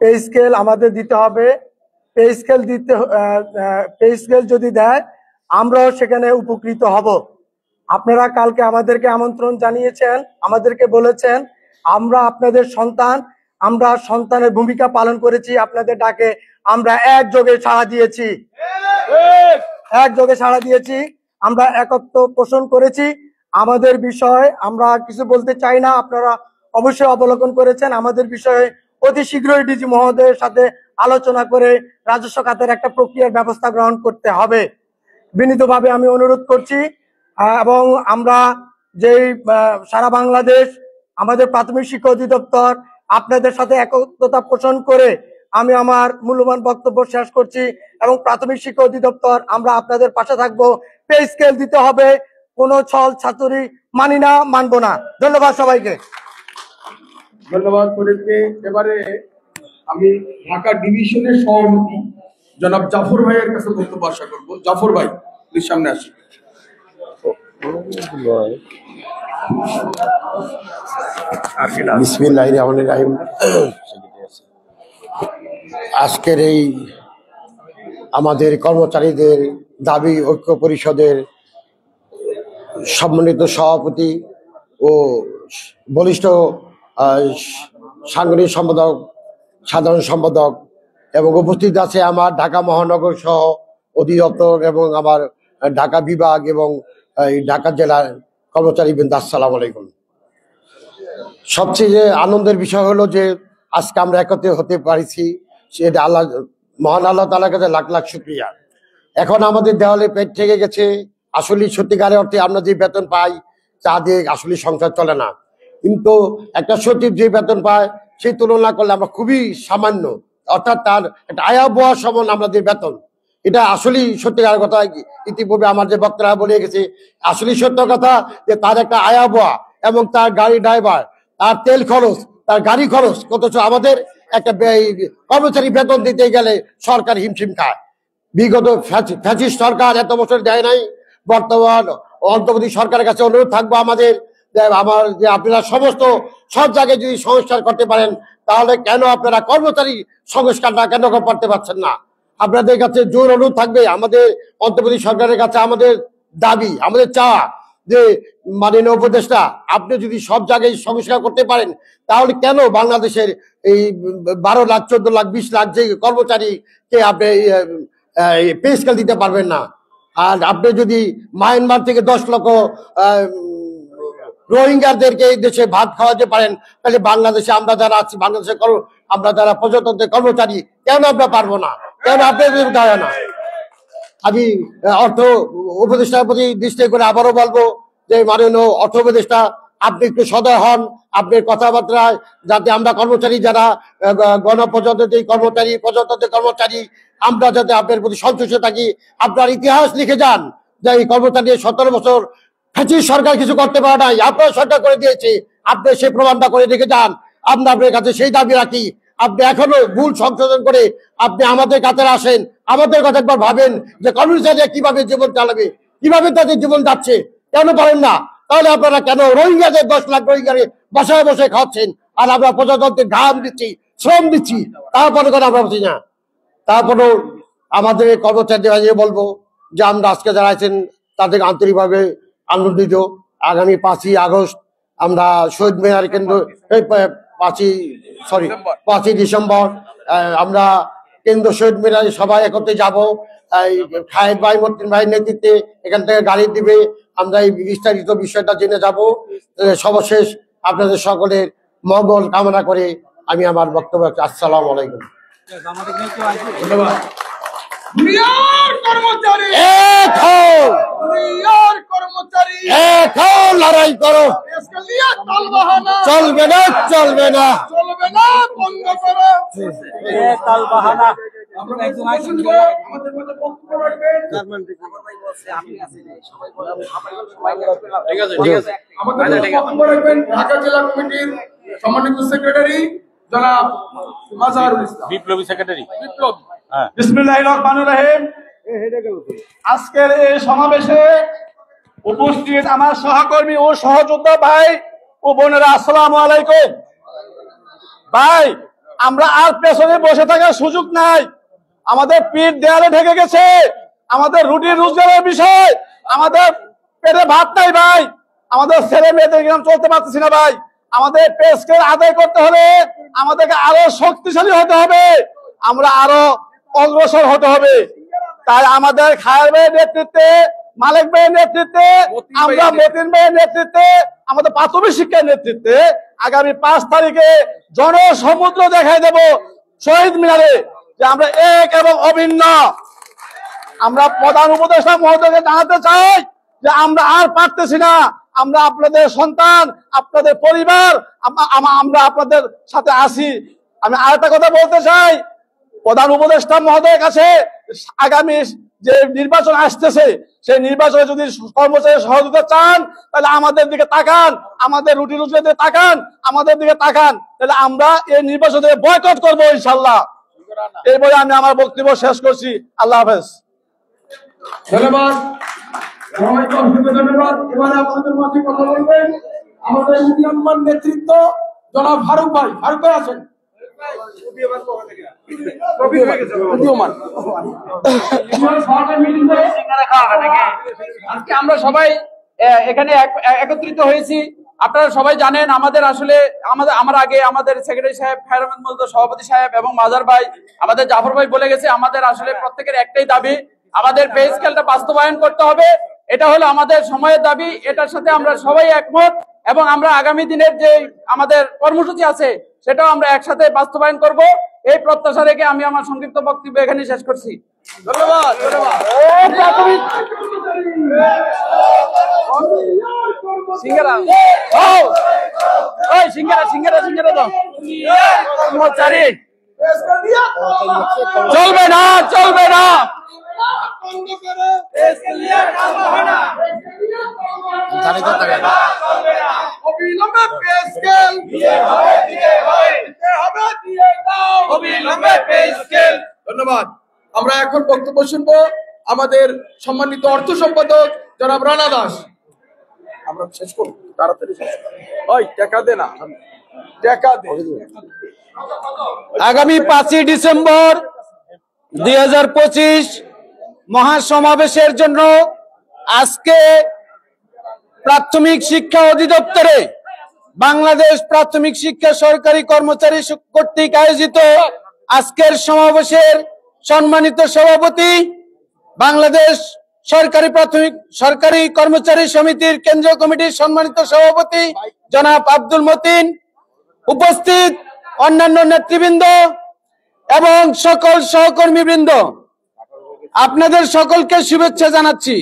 Speaker 7: পে স্কেল আমাদের দিতে হবে। পে স্কেল যদি দেয় আমরাও সেখানে উপকৃত হব। আপনারা কালকে আমাদেরকে আমন্ত্রণ জানিয়েছেন, আমাদেরকে বলেছেন আমরা আপনাদের সন্তান, আমরা সন্তানের ভূমিকা পালন করেছি। আপনাদের ডাকে আমরা একযোগে সাড়া দিয়েছি, আমরা একত্র পোষণ করেছি। আমাদের বিষয়ে আমরা কিছু বলতে চাই না, আপনারা অবশ্যই অবলোকন করেছেন। আমাদের বিষয়ে অতি শীঘ্রই ডিজি মহোদয়ের সাথে আলোচনা করে রাজস্ব খাতের একটা প্রক্রিয়ার ব্যবস্থা গ্রহণ করতে হবে। বিনীতভাবে আমি অনুরোধ করছি। এবং আমরা যেই সারা বাংলাদেশ আমাদের প্রাথমিক শিক্ষা অধিদপ্তর আপনাদের সাথে একত্রতা পোষণ করে আমি আমার মূল্যবান বক্তব্য শেষ করছি। এবং প্রাথমিক শিক্ষা অধিদপ্তর আমরা আপনাদের পাশে থাকবো। পে স্কেল দিতে হবে, কোনো ছল ছাতুরি মানি না, মানবো না। ধন্যবাদ সবাইকে।
Speaker 3: ধন্যবাদ ফরিদকে। এবারে আমি ঢাকা ডিভিশনের সভাপতি জনাব জাফর ভাইয়ের কাছে বক্তব্য আশা করবো। জাফর ভাই প্লিজ সামনে আসুন।
Speaker 8: বিসমিল্লাহির রহমানির রহিম। আজকের এই আমাদের কর্মচারীদের দাবি ঐক্য পরিষদের সম্মানিত সভাপতি ও বলিষ্ঠ সাংগঠনিক সম্পাদক, সাধারণ সম্পাদক এবং উপস্থিত আছে আমার ঢাকা মহানগর সহ অধিদপ্তর এবং আমার ঢাকা বিভাগ এবং ঢাকা জেলার কর্মচারীবৃন্দ, আসসালামু আলাইকুম। সবচেয়ে আনন্দের বিষয় হলো যে আজকে আমরা একত্রিত হতে পারছি, সেটা আল্লাহ মহান আল্লাহ তাআলার কাছে লাখ লাখ শুকরিয়া। এখন আমাদের দেওয়ালে পেট থেকে গেছে। আসলে সত্যিকারের অর্থে আমরা যে বেতন পাই তা দিয়ে আসলে সংসার চলে না, কিন্তু একটা সচিব যে বেতন পায় সেই তুলনা করলে আমরা খুবই সামান্য, অর্থাৎ তার একটা আয়াবহ সমান আমাদের বেতন। এটা আসলেই সত্যিকারের কথা। ইতিপূর্বে আমার যে বক্তারা বলে গেছে, আসলেই সত্য কথা যে তার একটা আয়াবহ এবং তার গাড়ি ড্রাইভার, তার তেল খরচ, তার গাড়ি খরচ, অথচ আমাদের একটা কর্মচারী বেতন দিতে গেলে সরকার হিমশিম খায়। বিগত ফ্যাসিস্ট সরকার এত বছর দেয় নাই। বর্তমান অন্তর্বর্তী সরকারের কাছে অনুরোধ থাকবো আমাদের যে আপনারা সব জায়গায় যদি সংস্কার করতে পারেন, তাহলে কেন আপনারা কর্মচারী সংস্কারটা কেন করতে পারছেন না? আপনাদের কাছে জোর অনুরোধ থাকবে। আমাদের অন্তর্বর্তী সরকারের কাছে আমাদের দাবি, আমাদের চাওয়া যে মাননীয় উপদেষ্টা, আপনি যদি সব জায়গায় সংস্কার করতে পারেন, তাহলে কেন বাংলাদেশের এই 12 লাখ 14 লাখ 20 লাখ যে কর্মচারীকে আপনি পে স্কেল দিতে পারবেন না? আর আপনি যদি মায়ানমার থেকে 10 লক্ষ রোহিঙ্গাদেরকে এই দেশে ভাত খাওয়াতে পারেন, তাহলে বাংলাদেশে আমরা যারা আছি, বাংলাদেশের আমরা যারা প্রজাতন্ত্রের কর্মচারী, কেন আমরা পারবো না? কেন আপনাদের দেয় না? আমি অর্থ উপদেষ্টার প্রতি দৃষ্টি করে আবারও বলবো যে মাননীয় অর্থ উপদেষ্টা, আপনি একটু সদয় হন আপনার কথাবার্তায়, যাতে আমরা কর্মচারী যারা গণপ্রজাতন্ত্রী কর্মচারী, প্রজাতন্ত্রের কর্মচারী, আমরা যাতে আপনার প্রতি সন্তুষ্ট থাকি। আপনার ইতিহাস লিখে যান যে এই কর্মচারী 17 বছর ফ্যাসিস্ট সরকার কিছু করতে পারে নাই, আপনার সরকার করে দিয়েছে। আপনি সেই প্রমাণটা করে রেখে যান। আমরা আপনার কাছে সেই দাবি রাখি। আপনি এখনো ভুল সংশোধন করে আপনি আমাদের কাছে আসেন, আমাদের কথা একবার ভাবেন যে কর্মচারীরা কিভাবে জীবন চালাবে, কিভাবে তাদের জীবন যাচ্ছে, কেন পারেন না? তাহলে আপনারা কেন রোহিঙ্গাদের 10 লাখ রোহিঙ্গারে বসায় বসে খাচ্ছেন, আর আমরা প্রজাতন্ত্রের ঘাম দিচ্ছি, শ্রম দিচ্ছি, তারপরে করে আমরা বলছি না? তারপরেও আমাদের কর্মচারীদের বলবো যে আমরা আজকে যারা আছেন তাদের আন্তরিকভাবে আনন্দিত। আগামী 5ই আগস্ট আমরা শহীদ মিনার কেন্দ্র, 5ই ডিসেম্বর আমরা কেন্দ্র শহীদ মিনারে সবাই একত্রে যাবো। খায়েদ ভাই, মতিন ভাইয়ের নেতৃত্বে এখান থেকে গাড়ি দিবে, আমরা এই বিস্তারিত বিষয়টা জেনে যাব। সর্বশেষ আপনাদের সকলের মঙ্গল কামনা করে আমি আমার বক্তব্য, আসসালামু আলাইকুম।
Speaker 3: ধন্যবাদ। দুনিয়ার কর্মচারী
Speaker 8: এক হও,
Speaker 3: দুনিয়ার কর্মচারী
Speaker 8: এক হও, লড়াই করো,
Speaker 3: এসকালিয়া তালবাহানা
Speaker 8: চলবে না, চলবে না,
Speaker 3: চলবে না, বন্ধ করো
Speaker 2: তালবাহানা।
Speaker 3: আমরা একদম আইসন করে আমাদের মধ্যে বক্তব্য রাখবেন। আমাদের বক্তব্য রাখবেন ঢাকা জেলা কমিটির সম্মানিত সেক্রেটারি জনাব মাজারুল ইসলাম,
Speaker 2: বিপ্লবী সেক্রেটারি।
Speaker 3: বিপ্লব।
Speaker 9: বিসমিল্লাহির রহমানির রহিম। আজকের এই সমাবেশে উপস্থিত আমার সহকর্মী ও সহযোদ্ধা ভাই ও বোনেরা, আসসালামু আলাইকুম। ভাই, আমরা আর পেছনে বসে থাকার সুযোগ নাই। আমাদের পিঠ দেয়ালে ঢেকে গেছে। আমাদের রুটি রোজগারের বিষয়, আমাদের পেটে ভাত নাই ভাই। আমাদের ছেলে মেয়েদের চলতে পারতেছি না ভাই। আমাদের পে স্কেল আদায় করতে হলে আমাদেরকে আরো শক্তিশালী হতে হবে, আমরা আরো অগ্রসর হতে হবে। তাই আমাদের খায়ের ভাইয়ের নেতৃত্বে, মালিক ভাইয়ের নেতৃত্বে, আমরা মতিন ভাইয়ের নেতৃত্বে আমাদের প্রাথমিক শিক্ষার নেতৃত্বে আগামী 5 তারিখে জনসমুদ্র দেখাই দেব শহীদ মিনারে, যে আমরা এক এবং অভিন্ন। আমরা প্রধান উপদেষ্টা মহোদয়কে জানাতে চাই যে আমরা আর পারতেছি না, আমরা আপনাদের সন্তান, আপনাদের পরিবার, আমরা আপনাদের সাথে আছি। আমি আরেকটা কথা বলতে চাই, প্রধান উপদেষ্টা মহোদয়ের কাছে আগামী যে নির্বাচন আসতেছে, সেই নির্বাচনে যদি কর্মচারী সহযোগিতা চান তাহলে আমাদের দিকে তাকান, আমাদের রুটি রুটিতে তাকান, আমাদের দিকে তাকান, তাহলে আমরা এই নির্বাচনে বয়কট করবো ইনশাল্লাহ। এই বলে আমি আমার বক্তব্য শেষ করছি। আল্লাহ হাফেজ।
Speaker 3: ধন্যবাদ সবাইকে, অসংখ্য ধন্যবাদ। এবারে আপনাদের মাঝে কথা বলবেন আমাদের উদীয়মান নেতৃত্ব জনাব ফারুক ভাই। ফারুক ভাই আছেন?
Speaker 4: আজকে আমরা সবাই এখানে একত্রিত হয়েছি। আপনারা সবাই জানেন আমাদের আসলে আমার আগে আমাদের সেক্রেটারি সাহেব, খায়র আহমেদ মজুমদার সভাপতি সাহেব এবং মাজার ভাই, আমাদের জাফর ভাই বলে গেছে, আমাদের আসলে প্রত্যেকের একটাই দাবি, আমাদের পে স্কেলটা বাস্তবায়ন করতে হবে। এটা হলো আমাদের সময়ের দাবি, এটার সাথে আমরা সবাই একমত এবং আমরা আগামী দিনের যে আমাদের কর্মসূচি আছে সেটাও আমরা একসাথে বাস্তবায়ন করব। এই প্রত্যাশা রেখে আমি আমার সংক্ষিপ্ত বক্তব্য এখানে শেষ করছি। ধন্যবাদ।
Speaker 2: চলবে না, চলবে না।
Speaker 3: ধন্যবাদ। আমরা এখন বক্তব্য শুনবো আমাদের সম্মানিত অর্থ সম্পাদক জনাব রানা দাস। আমরা শেষ করবো, তাড়াতাড়ি শেষ করবো। ওই টাকা দে না, টাকা দে।
Speaker 2: আগামী 5ই ডিসেম্বর 2025 মহাসমাবেশের জন্য আজকে প্রাথমিক শিক্ষা অধিদপ্তরে বাংলাদেশ প্রাথমিক শিক্ষা সরকারি কর্মচারী কর্তৃক আয়োজিত আজকের সমাবেশের সম্মানিত সভাপতি, বাংলাদেশ সরকারি কর্মচারী সমিতির কেন্দ্রীয় কমিটির সম্মানিত সভাপতি জনাব আব্দুল মতিন, উপস্থিত অন্যান্য নেতৃবৃন্দ এবং সকল সহকর্মীবৃন্দ, আপনাদের সকলকে শুভেচ্ছা জানাচ্ছি।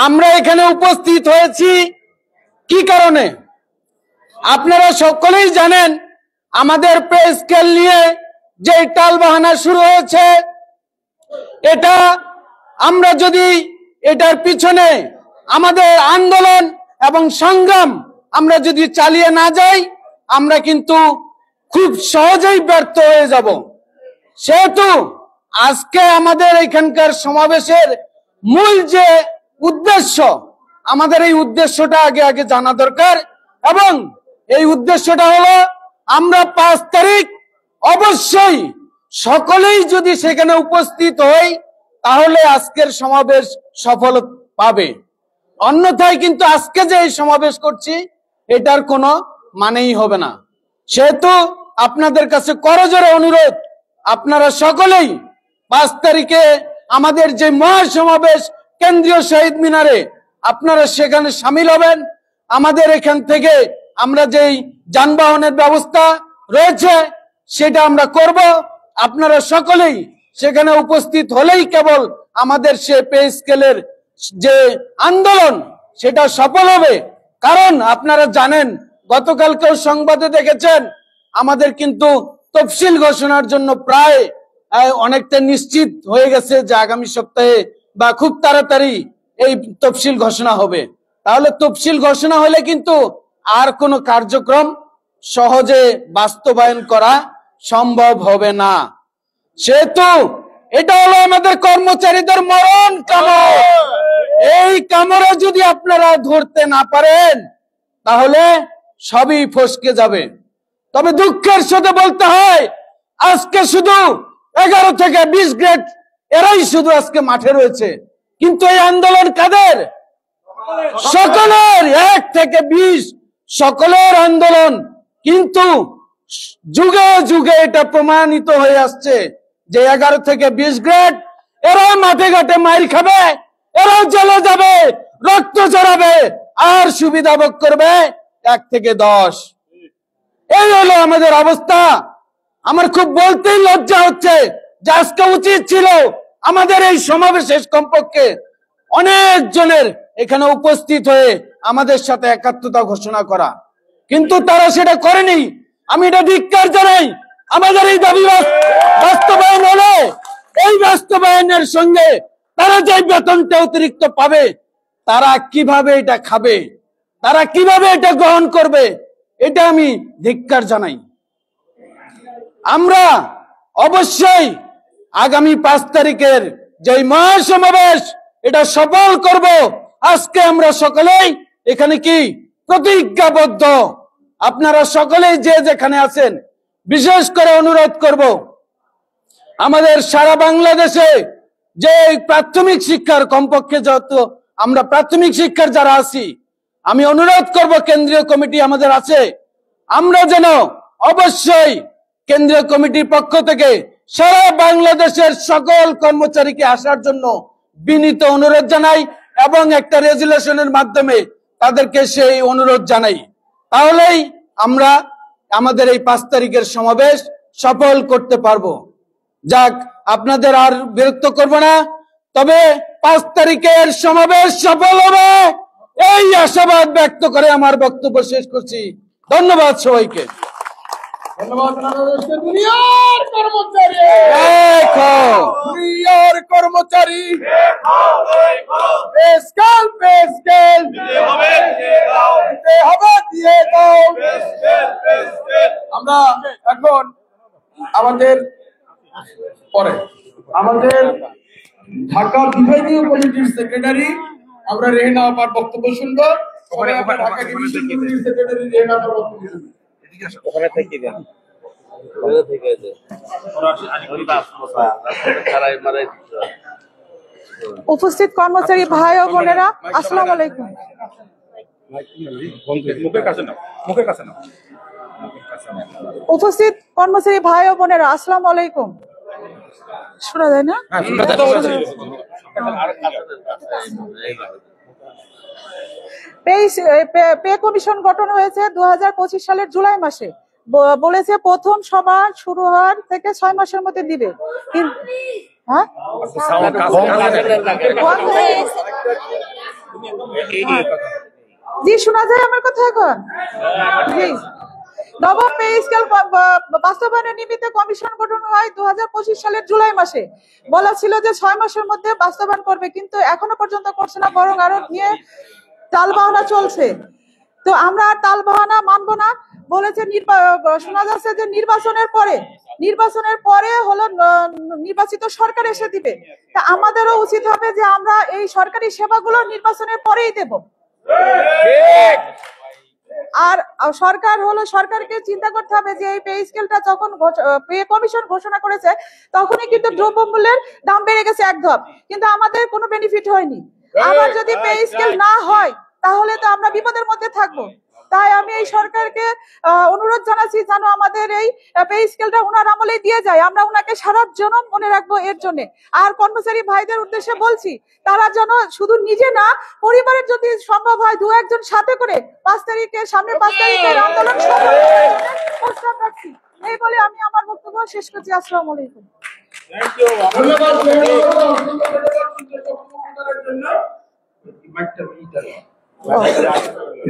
Speaker 2: আমরা এখানে উপস্থিত হয়েছি কি কারণে? আপনারা সকলেই জানেন আমাদের পে স্কেল নিয়ে যে টালবাহানা শুরু হয়েছে, এটা আমরা যদি এটার পিছনে আমাদের আন্দোলন এবং সংগ্রাম আমরা যদি চালিয়ে না যাই, আমরা কিন্তু খুব সহজেই ব্যর্থ হয়ে যাব। সেহেতু আজকে আমাদের এখানকার সমাবেশের মূল যে উদ্দেশ্য, আমাদের এই উদ্দেশ্যটা আগে জানা দরকার এবং এই উদ্দেশ্যটা হলো আমরা 5 তারিখ অবশ্যই সকলেই যদি সেখানে উপস্থিত হই তাহলে আজকের সমাবেশ সফল পাবে। অন্যথায় কিন্তু আজকে যে এই সমাবেশ করছি এটার কোনো মানেই হবে না। সেহেতু আপনাদের কাছে করজোড়ে অনুরোধ, আপনারা সকলেই 5 তারিখে আমাদের যে মহাসমাবেশ কেন্দ্রীয় শহীদ মিনারে আপনারা সেখানে সামিল হবেন। আমাদের এখান থেকে আমরা যেই যানবাহনের ব্যবস্থা রয়েছে সেটা আমরা করব। আপনারা সকলেই সেখানে উপস্থিত হলেই কেবল আমাদের সে পে স্কেলের যে আন্দোলন সেটা সফল হবে। কারণ আপনারা জানেন, গতকালকেও সংবাদে দেখেছেন আমাদের কিন্তু তফসিল ঘোষণার জন্য প্রায় অনেকটা নিশ্চিত হয়ে গেছে যে আগামী সপ্তাহে বা খুব তাড়াতাড়ি এই তফসিল ঘোষণা হবে। তাহলে তফসিল ঘোষণা হলে কিন্তু আর কোনো কার্যক্রম সহজে বাস্তবায়ন করা সম্ভব হবে না। সেহেতু এটা হলো আমাদের কর্মচারীদের মরণ কামড়। এই কামড়ে যদি আপনারা ধরতে না পারেন তাহলে সবই ফসকে যাবে। তবে দুঃখের সাথে বলতে হয় আজকে শুধু 11 থেকে 20 গ্রেড এরাই শুধু আজকে মাঠে রয়েছে, কিন্তু এই আন্দোলন কাদের? সকলের, 1 থেকে 20 সকলের আন্দোলন। কিন্তু যুগে যুগে এটা প্রমাণিত হয়ে আসছে যে 11 থেকে 20 গ্রেড এরাও মাঠে ঘাটে মাইর খাবে, এরাও জেলে যাবে, রক্ত ঝরাবে,
Speaker 10: আর সুবিধা ভোগ করবে 1 থেকে 10। এই হলো আমাদের অবস্থা। আমার খুব বলতেই লজ্জা হচ্ছে যে আজকে উচিত ছিল আমাদের এই সমাবেশে কমপক্ষে অনেক জনের এখানে উপস্থিত হয়ে আমাদের সাথে একাত্মতা ঘোষণা করা, কিন্তু তারা সেটা করেনি। আমি এটা ধিক্কার জানাই। আমাদের এই দাবি বাস্তবায়ন হলে এই বাস্তবায়নের সঙ্গে তারা যে বেতনটা অতিরিক্ত পাবে, তারা কিভাবে এটা খাবে, তারা কিভাবে এটা গ্রহণ করবে, এটা আমি ধিক্কার জানাই। আমরা অবশ্যই আগামী 5 তারিখের যে মহাসমাবেশ এটা সফল করব। আজকে আমরা সকলেই এখানে কি প্রতিজ্ঞাবদ্ধ। আপনারা সকলেই যে যেখানে আছেন, বিশেষ করে অনুরোধ করব, আমাদের সারা বাংলাদেশে যে প্রাথমিক শিক্ষার কমপক্ষে যত আমরা প্রাথমিক শিক্ষার যারা আছি, আমি অনুরোধ করব কেন্দ্রীয় কমিটি আমাদের আছে, আমরা যেন অবশ্যই কেন্দ্রীয় কমিটির পক্ষ থেকে সারা বাংলাদেশের সকল কর্মচারীকে আসার জন্য বিনীত অনুরোধ জানাই এবং একটা রেজুলেশনের মাধ্যমে তাদেরকে সেই অনুরোধ জানাই। তাহলেই আমরা আমাদের এই 5 তারিখের সমাবেশ সফল করতে পারবো। যাক, আপনাদের আর বিরক্ত করব না, তবে 5 তারিখের সমাবেশ সফল হবে এই আশাবাদ ব্যক্ত করে আমার বক্তব্য শেষ করছি। ধন্যবাদ সবাইকে।
Speaker 3: ধন্যবাদ বাংলাদেশের দুনিয়ার কর্মচারী,
Speaker 10: দুনিয়ার কর্মচারী,
Speaker 3: পে স্কেল দিতে হবে, দিয়ে দাও। আমরা এখন আমাদের ঢাকা বিভাগীয় কমিটির সেক্রেটারি আমরা রেহেনা আপার বক্তব্য শুনবো। ঢাকা ডিভিশন কমিটির সেক্রেটারি রেহেনা আপার বক্তব্য শুনবো।
Speaker 11: উপস্থিত কর্মচারী ভাই ও বোনেরা, আসসালামু আলাইকুম। উপস্থিত কর্মচারী ভাই ও বোনেরা, আসসালামু আলাইকুম। শোনা যায় না? পে কমিশন গঠন হয়েছে 2025 সালের জুলাই মাসে। বলেছে প্রথম সভা শুরু হওয়ার থেকে 6 মাসের মধ্যে দিবে। হ্যাঁ, জি শোনা যায় আমার কথা এখন? জি। নবম পে স্কেল বাস্তবায়নের নিমিত্তে কমিশন গঠন হয় 2025 সালের জুলাই মাসে। বলা ছিল যে 6 মাসের মধ্যে বাস্তবায়ন করবে, কিন্তু এখনো পর্যন্ত করছে না, বরং আরো নিয়ে তালবাহানা চলছে। তো আমরা আর তালবাহানা মানবো না। বলেছে শোনা যাচ্ছে যে নির্বাচনের পরে হলো নির্বাচিত সরকার এসে দিবে। তা আমাদেরও উচিত হবে যে আমরা এই সরকারি সেবাগুলো নির্বাচনের পরেই দেব। আর সরকারকে চিন্তা করতে হবে যে এই পে স্কেলটা যখন পে কমিশন ঘোষণা করেছে তখনই কিন্তু দ্রব্যমূল্যের দাম বেড়ে গেছে এক ধাপ, কিন্তু আমাদের কোনো বেনিফিট হয়নি। আবার যদি পে স্কেল না হয় তাহলে তো আমরা বিপদের মধ্যে থাকবো। তাই আমি এই সরকারকে অনুরোধ জানাচ্ছি যেন আমাদের এই পে স্কেলটা ওনার আমলেই দিয়ে যায়। আমরা ওনাকে সারা জনম মনে রাখবো এর জন্য। আর কর্মচারী ভাইদের উদ্দেশ্যে বলছি, তারা যেন শুধু নিজে না, পরিবারের যদি সম্ভব হয় 2-1 জন সাথে করে 5 তারিখের আন্দোলন প্রস্তাব রাখছি। এই বলে আমি আমার বক্তব্য শেষ করছি। আসসালামু আলাইকুম।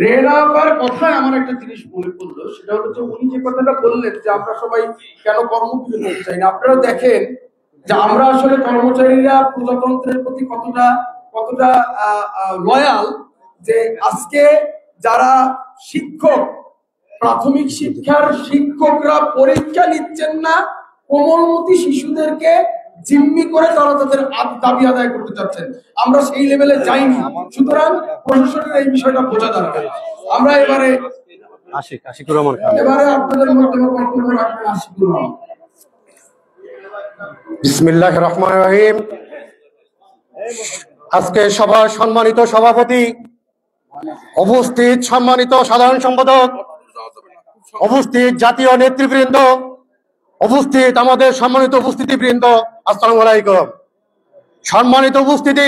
Speaker 3: রেনাবার কথায় আমার একটা জিনিস মনে পড়লো, সেটা হলো যে উনি যে কথাটা বললেন যে আমরা সবাই কেন কর্মবিরতি করতে চাই না। আপনারা দেখেন যে আমরা আসলে কর্মচারীরা প্রজাতন্ত্রের প্রতি কতটা লয়াল, যে আজকে যারা প্রাথমিক শিক্ষার শিক্ষকরা পরীক্ষা নিচ্ছেন না, কোমলমতি শিশুদেরকে জিম্মি করে তারা তাদের দাবি আদায় করতে চাচ্ছেন। আমরা সেই লেভেলে যাইনি, সুতরাং প্রশাসনের এই বিষয়টা বোঝা দরকার। আমরা এবারে আপনাদের মাধ্যমে বক্তব্য রাখবেন আশিকুর রহমান।
Speaker 8: বিসমিল্লাহির রহমানির রহিম। আজকে সভার সম্মানিত সভাপতি, উপস্থিত সম্মানিত সাধারণ সম্পাদক, উপস্থিত জাতীয় নেতৃবৃন্দ, উপস্থিত আমাদের সম্মানিত উপস্থিতিবৃন্দ, আসসালামু আলাইকুম। সম্মানিত উপস্থিতি,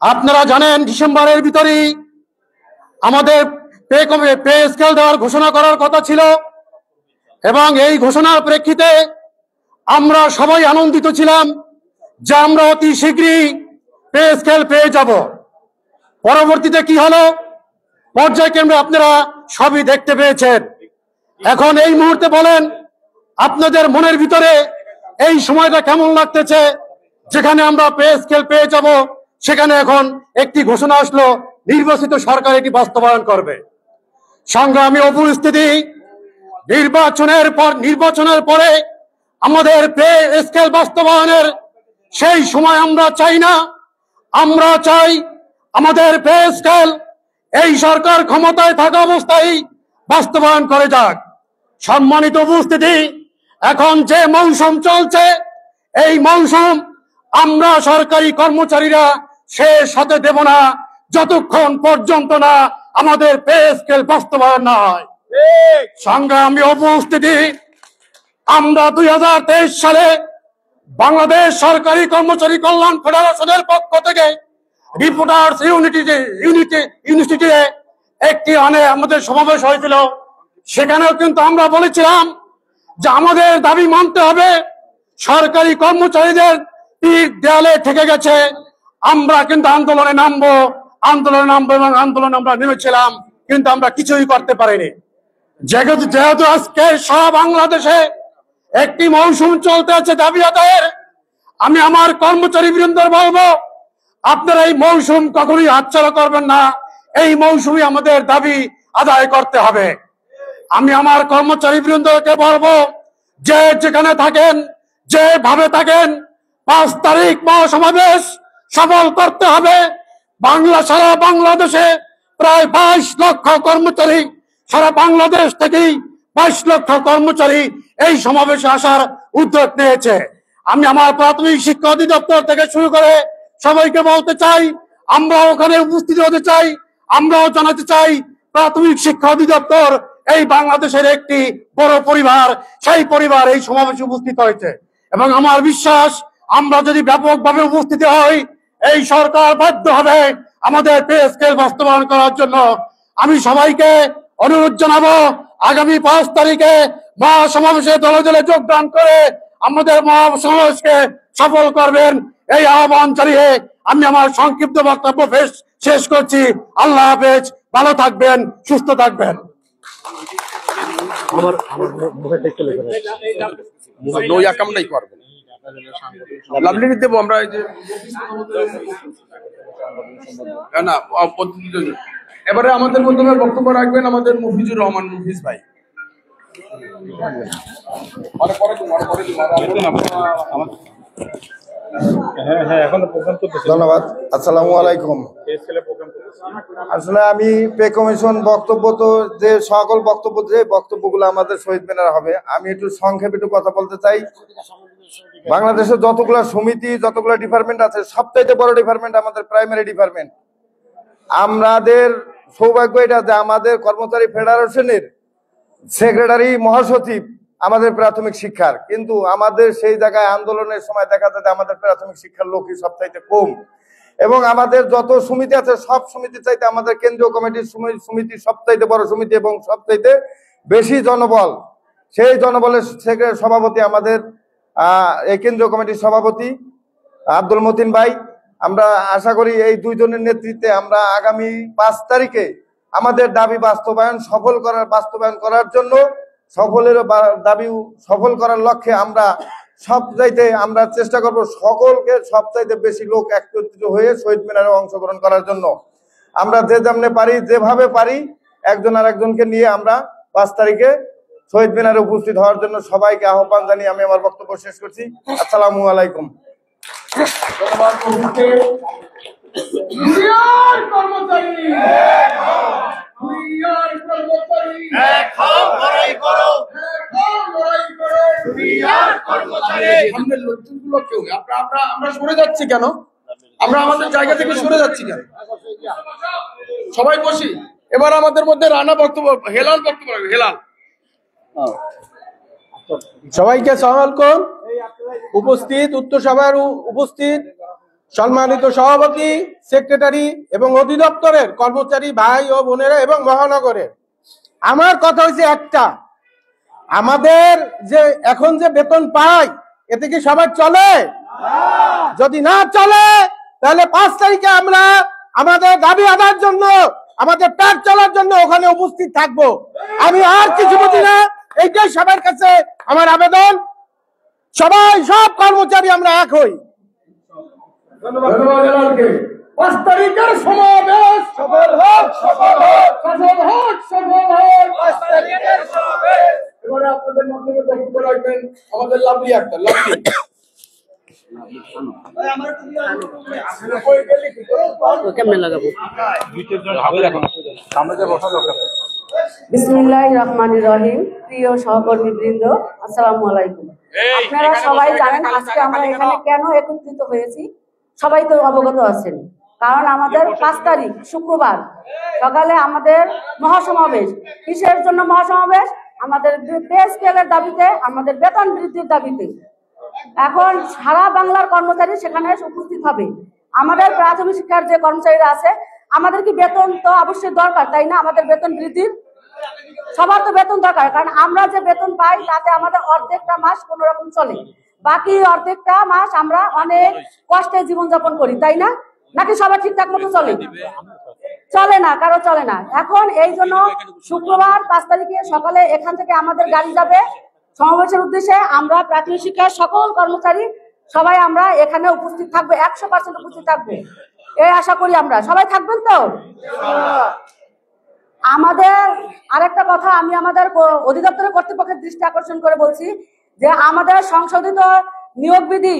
Speaker 8: আপনারা জানেন ডিসেম্বরের ভিতরেই
Speaker 12: আমাদের পে স্কেল দেওয়ার ঘোষণা করার কথা ছিল এবং এই ঘোষণার প্রেক্ষিতে আমরা সবাই আনন্দিত ছিলাম যে আমরা অতি শীঘ্রই পে স্কেল পেয়ে যাব। পরবর্তীতে কি হলো, পর্যায়ক্রমে আপনারা সবই দেখতে পেয়েছেন। এখন এই মুহূর্তে বলেন আপনাদের মনের ভিতরে এই সময়টা কেমন লাগতেছে, যেখানে আমরা পে স্কেল পেয়ে যাব, সেখানে এখন একটি ঘোষণা আসলো নির্বাচিত সরকার এটি বাস্তবায়ন করবে। সংগ্রামী উপস্থিতি, নির্বাচনের পরে আমাদের পে স্কেল বাস্তবায়নের সেই সময় আমরা চাই না। আমরা চাই আমাদের পে স্কেল এই সরকার ক্ষমতায় থাকা অবস্থায় বাস্তবায়ন করে যাক। সম্মানিত উপস্থিতি, এখন যে মৌসুম চলছে, এই মৌসুম আমরা সরকারি কর্মচারীরা শেষ হতে দেব না যতক্ষণ পর্যন্ত না আমাদের পে স্কেল বাস্তবায়ন না হয়। সংগ্রামী উপস্থিতি, আমরা 2023 সালে বাংলাদেশ সরকারি কর্মচারী কল্যাণ ফেডারেশনের পক্ষ থেকে রিপোর্টার্স ইউনিভার্সিটিতে একটি আমাদের সমাবেশ হয়েছিল। সেখানেও কিন্তু আমরা বলেছিলাম যে আমাদের দাবি মানতে হবে। সরকারি কর্মচারীদের পিঠ দেয়ালে ঠেকে গেছে, আমরা কিন্তু আন্দোলনে নামবো এবং আন্দোলন আমরা নেমেছিলাম, কিন্তু আমরা কিছুই করতে পারিনি। যেহেতু আজকে সারা বাংলাদেশে একটি মৌসুম চলতে আছে দাবি আদায়ের, আমি আমার কর্মচারী বৃন্দর বলবো আপনারা এই মৌসুম কখনোই হাতছাড়া করবেন না। এই মৌসুমে আমাদের দাবি আদায় করতে হবে। আমি আমার কর্মচারী বৃন্দকে বলবো যে যেখানে থাকেন, যেভাবে থাকেন, 5 তারিখ মহাসমাবেশ সফল করতে হবে। সারা বাংলাদেশে প্রায় 22 লক্ষ কর্মচারী, সারা বাংলাদেশ থেকেই 22 লক্ষ কর্মচারী এই সমাবেশে আসার উদ্যোগ নিয়েছে। আমি আমার প্রাথমিক শিক্ষা অধিদপ্তর থেকে শুরু করে সবাইকে বলতে চাই, আমরা ওখানে উপস্থিত হতে চাই। আমরাও জানাতে চাই প্রাথমিক শিক্ষা অধিদপ্তর এই বাংলাদেশের একটি বড় পরিবার, সেই পরিবার এই সমাবেশে উপস্থিত হয়েছে এবং আমার বিশ্বাস আমরা যদি ব্যাপকভাবে উপস্থিত হই, এই সরকার বাধ্য হবে আমাদের পে স্কেল বাস্তবায়ন করার জন্য। আমি সবাইকে অনুরোধ জানাবো আগামী 5 তারিখে মহাসমাবেশে দলে দলে যোগদান করে আমাদের মহাসমাবেশকে সফল করবেন, এই আহ্বান জানিয়ে আমি আমার সংক্ষিপ্ত বক্তব্য শেষ করছি। আল্লাহ হাফেজ, ভালো থাকবেন, সুস্থ থাকবেন।
Speaker 3: এবারে আমাদের মধ্যে বক্তব্য রাখবেন আমাদের মুফিজুর রহমান মুফিজ ভাই।
Speaker 13: ধন্যবাদ। আসসালামু আলাইকুম। আসলে আমি পে কমিশন বক্তব্য তো যে সকল বক্তব্যগুলো আমাদের শহীদ মিনার হবে, আমি একটু সংক্ষেপে একটু কথা বলতে চাই। বাংলাদেশের যতগুলো সমিতি, যতগুলো ডিপার্টমেন্ট আছে, সবচাইতে বড় ডিপার্টমেন্ট আমাদের প্রাইমারি ডিপার্টমেন্ট। আমাদের সৌভাগ্য এটা যে আমাদের কর্মচারী ফেডারেশনের সেক্রেটারি মহাসচিব আমাদের প্রাথমিক শিক্ষার, কিন্তু আমাদের সেই জায়গায় আন্দোলনের সময় দেখা যায় যে আমাদের প্রাথমিক শিক্ষার লোকই সবচাইতে কম এবং আমাদের যত সমিতি আছে সব সমিতির চাইতে আমাদের কেন্দ্রীয় কমিটির সমিতি সবচাইতে বড় সমিতি এবং সবচাইতে বেশি জনবল। সেই জনবলের সভাপতি আমাদের এই কেন্দ্রীয় কমিটির সভাপতি আব্দুল মতিন ভাই। আমরা আশা করি এই দুইজনের নেতৃত্বে আমরা আগামী 5 তারিখে আমাদের দাবি বাস্তবায়ন করার জন্য সকলের দাবি সফল করার লক্ষ্যে আমরা আমরা চেষ্টা করব সকলকে সবচাইতে বেশি লোক একত্রিত হয়ে শহীদ মিনারে অংশগ্রহণ করার জন্য। আমরা যেভাবে পারি একজন আর একজনকে নিয়ে আমরা 5 তারিখে শহীদ মিনারে উপস্থিত হওয়ার জন্য সবাইকে আহ্বান জানিয়ে আমি আমার বক্তব্য শেষ করছি। আসসালামু আলাইকুম।
Speaker 3: আমরা সরে যাচ্ছি কেন? আমরা আমাদের জায়গা থেকে সরে যাচ্ছি কেন? সবাই বসি। এবার আমাদের মধ্যে রানা হেলাল বক্তব্য রাখবে। হেলাল,
Speaker 14: সবাইকে সালাম আলাইকুম। উপস্থিত উত্তর সভার উপস্থিত সম্মানিত সভাপতি, সেক্রেটারি এবং অধিদপ্তরের কর্মচারী ভাই ও বোনেরা এবং মহানগরের, আমার কথা হচ্ছে একটা, আমাদের যে এখন যে বেতন পাই এতে কি সবার চলে? যদি না চলে তাহলে 5 তারিখে আমরা আমাদের দাবি আদায়ের জন্য, আমাদের পেট চলার জন্য ওখানে উপস্থিত থাকবো। আমি আর কিছু বুঝি না, এইটাই সবার কাছে আমার আবেদন। সবাই, সব কর্মচারী আমরা এক হই।
Speaker 3: ধন্যবাদ জানালকে। 5 তারিখের সমাবেশ সফল হোক, সফল হোক, সফল হোক, সফল হোক। 5 তারিখের সমাবেশ। এবারে আপনাদের মাধ্যমে বক্তব্য রাখবেন আমাদের লাভলি আক্তার। লাভলি
Speaker 15: কেমনে লাগাবো? বিসমিল্লাহির রহমানির রহিম। প্রিয় সহকর্মী বৃন্দ, আসসালামু আলাইকুম। আপনারা সবাই জানেন আজকে আমরা এখানে কেন একত্রিত হয়েছি, সবাই তো অবগত আছেন। কারণ আমাদের 5 তারিখ শুক্রবার সকালে আমাদের মহাসমাবেশ। কিসের জন্য মহাসমাবেশ? আমাদের পে স্কেলের দাবিতে, আমাদের বেতন বৃদ্ধির দাবিতে। এখন সারা বাংলার কর্মচারী সেখানে উপস্থিত হবে। আমাদের প্রাথমিক শিক্ষার যে কর্মচারীরা আছে, আমাদের কি বেতন তো অবশ্যই দরকার, তাই না? আমাদের বেতন বৃদ্ধির, সবার তো বেতন দরকার। কারণ আমরা যে বেতন পাই তাতে আমাদের অর্ধেকটা মাস কোনো রকম চলে, বাকি অর্ধেকটা মাস আমরা অনেক কষ্টে জীবনযাপন করি, তাই না? নাকি সবার ঠিকঠাক মতো চলে? চলে না, কারো চলে না। এখন এই জন্য শুক্রবার 5 তারিখে সকালে এখান থেকে আমাদের গাড়ি যাবে সমাবেশের উদ্দেশ্যে। আমরা প্রাথমিক শিক্ষার সকল কর্মচারী সবাই আমরা এখানে উপস্থিত থাকবো, 100% উপস্থিত থাকবো, এই আশা করি। আমরা সবাই থাকবেন তো? আমাদের আরেকটা কথা আমি আমাদের অধিদপ্তরের কর্তৃপক্ষের দৃষ্টি আকর্ষণ করে বলছি যে আমাদের সংশোধিত নিয়োগ বিধি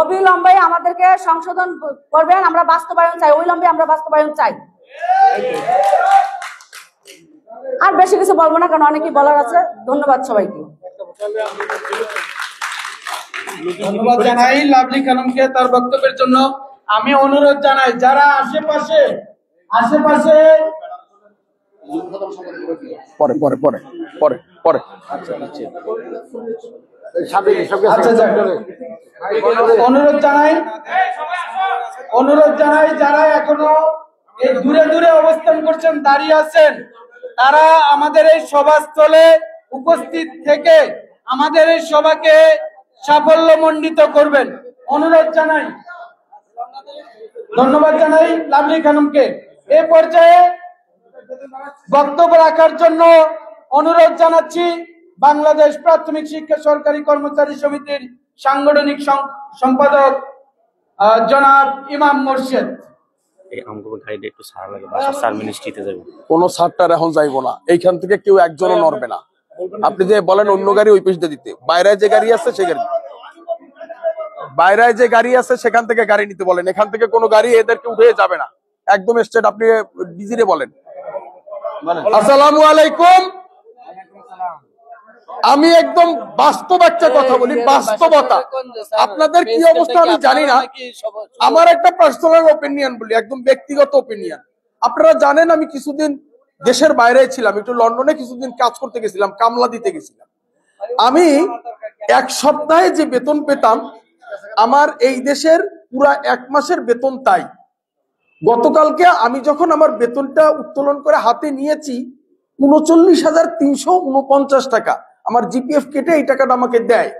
Speaker 15: অবিলম্বে আমাদেরকে সংশোধন করবেন। আমরা বাস্তবায়ন চাই, অবিলম্বে আমরা বাস্তবায়ন চাই। আর বেশি কিছু বলবো না, কারণ অনেকেই বলার আছে। ধন্যবাদ সবাইকে।
Speaker 14: ধন্যবাদ জানাই লাভলি খানমকে তার বক্তব্যের জন্য। আমি অনুরোধ জানাই যারা আশেপাশে
Speaker 1: পরে পরে পরে পরে পরে
Speaker 14: অনুরোধ জানাই যারা এখনো এই দূরে দূরে অবস্থান করছেন, দাঁড়িয়ে আছেন, তারা আমাদের এই সভাস্থলে উপস্থিত থেকে আমাদের এই সভাকে সাফল্যমণ্ডিত করবেন, অনুরোধ জানাই। ধন্যবাদ জানাই লাভলি খানমকে। এই পর্যায়ে বক্তব্য রাখার জন্য অনুরোধ জানাচ্ছি বাংলাদেশ প্রাথমিক শিক্ষা সরকারি কর্মচারী সমিতির সাংগঠনিক সম্পাদক জনাব ইমাম মোর্শেদ।
Speaker 1: কোন সারটার এখন যাইবো না, এইখান থেকে কেউ একজনও নড়বে না। আপনি যে বলেন অন্য গাড়ি ওই পিছতে দিতে, বাইরে যে গাড়ি আছে সে গাড়ি, বাইরে যে গাড়ি আছে সেখান থেকে গাড়ি নিতে বলেন। এখান থেকে কোনো গাড়ি এদেরকে উঠে যাবে না, একদম স্ট্রেট। আপনি ডিজিরে বলেন আসসালামু আলাইকুম। আমি একদম বাস্তব একটা কথা বলি, বাস্তবতা। আপনাদের কি অবস্থা আমি জানি না, আমার একটা পার্সোনাল ওপিনিয়ন বলি, একদম ব্যক্তিগত ওপিনিয়ন। আপনারা জানেন আমি কিছুদিন দেশের বাইরে ছিলাম, একটু লন্ডনে কিছুদিন কাজ করতে গেছিলাম, কামলা দিতে গেছিলাম। আমি 1 সপ্তাহে যে বেতন পেতাম, আমার এই দেশের পুরা 1 মাসের বেতন তাই। গতকালকে আমি যখন আমার বেতনটা উত্তোলন করে হাতে নিয়েছি 39,349 টাকা, আমার জিপিএফ কেটে এই টাকাটা আমাকে দেয়।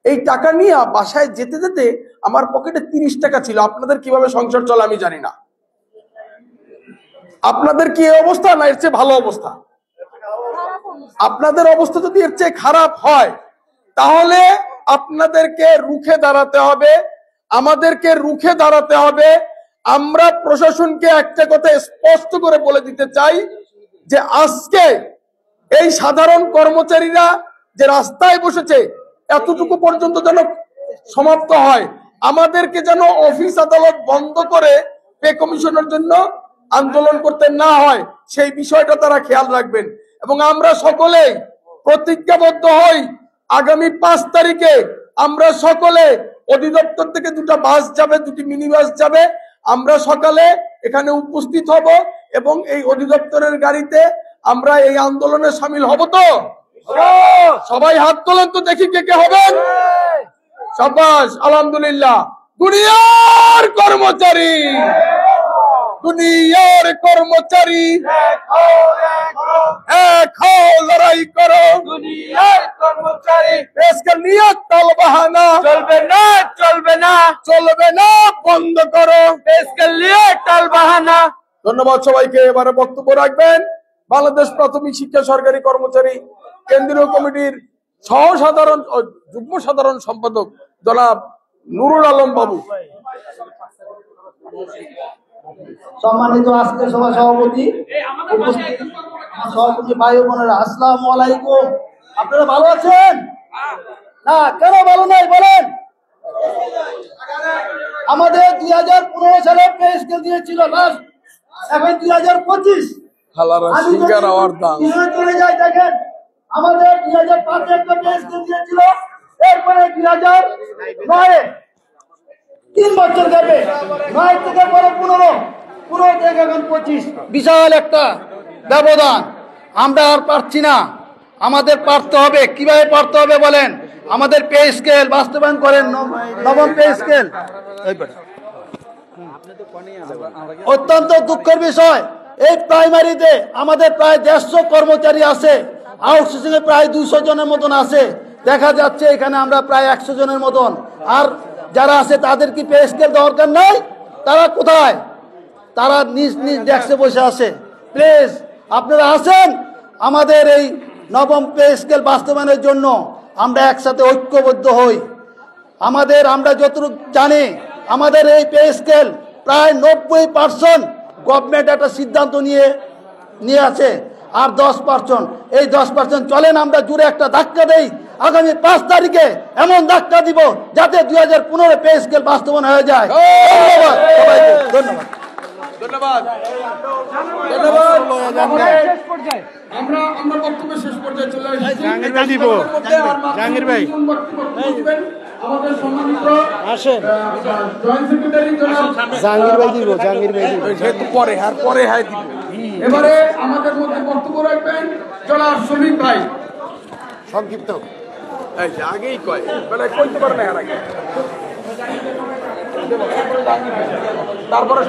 Speaker 1: এই টাকা নিয়ে বাসায় যেতে যেতে আমার পকেটে 30 টাকা ছিল। আপনাদের কিভাবে সংসার চলে আমি জানি না। আপনাদের কি এই অবস্থা, না এর চেয়ে ভালো অবস্থা? আপনাদের অবস্থা যদি এর চেয়ে খারাপ হয় তাহলে আপনাদেরকে রুখে দাঁড়াতে হবে, আমাদেরকে রুখে দাঁড়াতে হবে। আমরা প্রশাসনকে একটা কথা স্পষ্ট করে বলে দিতে চাই যে আজকে এই সাধারণ কর্মচারীরা যে রাস্তায় বসেছে এতটুকু পর্যন্ত যেন সমাপ্ত হয়। আমাদেরকে যেন অফিস আদালত বন্ধ করে পে কমিশনের জন্য আন্দোলন করতে না হয়, সেই বিষয়টা তারা খেয়াল রাখবেন। এবং আমরা সকলেই প্রতিজ্ঞাবদ্ধ হই, আগামী 5 তারিখে আমরা সকলে অধিদপ্তর থেকে 2টা বাস যাবে, 2টি মিনি বাস যাবে, আমরা সকালে এখানে উপস্থিত হব এবং এই অধিদপ্তরের গাড়িতে আমরা এই আন্দোলনে সামিল হব। তো সবাই হাত তোলেন তো দেখি কে কে হবেন। সাবাস, আলহামদুলিল্লাহ।
Speaker 10: দুনিয়ার কর্মচারী, দুনিয়ার কর্মচারী এক হও, লড়াই করো। দুনিয়ার কর্মচারী পে স্কেল নিয়ে তাল বাহানা চলবে না, চলবে না, চলবে না, বন্ধ করো পে স্কেল নিয়ে তাল বাহানা। ধন্যবাদ সবাইকে। এবারে বক্তব্য রাখবেন বাংলাদেশ প্রাথমিক শিক্ষা সরকারি কর্মচারী কেন্দ্রীয় কমিটির সহসাধারণ ও যুগ্ম সাধারণ সম্পাদক জনাব নুরুল আলম বাবু।
Speaker 16: সম্মানিত আজকের সভা সভাপতি, উপস্থিত সভাপতি ভাই ও বোনেরা, আসসালামু আলাইকুম। আপনারা ভালো আছেন? না, কেন ভালো নাই বলেন? আমাদের 2015 সালে পে স্কেল দিয়েছিল লাস্ট, এখন 2025। চলে যায় দেখেন, আমাদের 2005 একটা পে স্কেল দিয়েছিল, এরপরে 2009 3 বছর যাবে, 9 থেকে পরে 15 থেকে এখন 25।
Speaker 10: বিশাল একটা ব্যবধান। আমরা আর পারছি না, আমাদের পারতে হবে। কিভাবে পারতে হবে বলেন? আমাদের পে স্কেল বাস্তবায়ন করেন, নবম পে স্কেল। অত্যন্ত দুঃখের বিষয়, এই প্রাইমারিতে আমাদের প্রায় 150 কর্মচারী আছে, আউটসোর্সিং এ প্রায় 200 জনের মতন আছে। দেখা যাচ্ছে এখানে আমরা প্রায় 100 জনের মতন। আর যারা আছে তাদের কি পে স্কেল দরকার নাই? তারা কোথায়? তারা নিজ নিজ ডেস্কে বসে আছে। প্লিজ আপনারা আসেন, আমাদের এই নবম পে স্কেল বাস্তবায়নের জন্য আমরা একসাথে ঐক্যবদ্ধ হই। আমরা যতটুকু জানি, আমাদের এই পে স্কেল প্রায় 90% গভর্নমেন্ট একটা সিদ্ধান্ত নিয়ে আছে, আর 10% এই 10% চলেন আমরা জুড়ে একটা ধাক্কা দেই। আগামী 5 তারিখে এমন ধাক্কা দিব যাতে 2015 পে স্কেল বাস্তবায়ন হয়ে যায়। ধন্যবাদ সবাইকে, ধন্যবাদ।
Speaker 3: আমরা বক্তব্যের শেষ পর্যায়ে চলে আসছি।
Speaker 10: জাহাঙ্গীর ভাই
Speaker 3: আমাদের সম্মানিত
Speaker 10: আসেন,
Speaker 3: জয়েন্ট সেক্রেটারি
Speaker 10: জাহাঙ্গীর ভাই দিব, জাহাঙ্গীর ভাই দিব, পরে দিব।
Speaker 3: এবারে আমাদের মধ্যে বক্তব্য রাখবেন জনাব শফিক ভাই।
Speaker 10: সংক্ষিপ্ত
Speaker 3: আগেই কয় বেলা কইতে পারে না, এর আগে তারপরে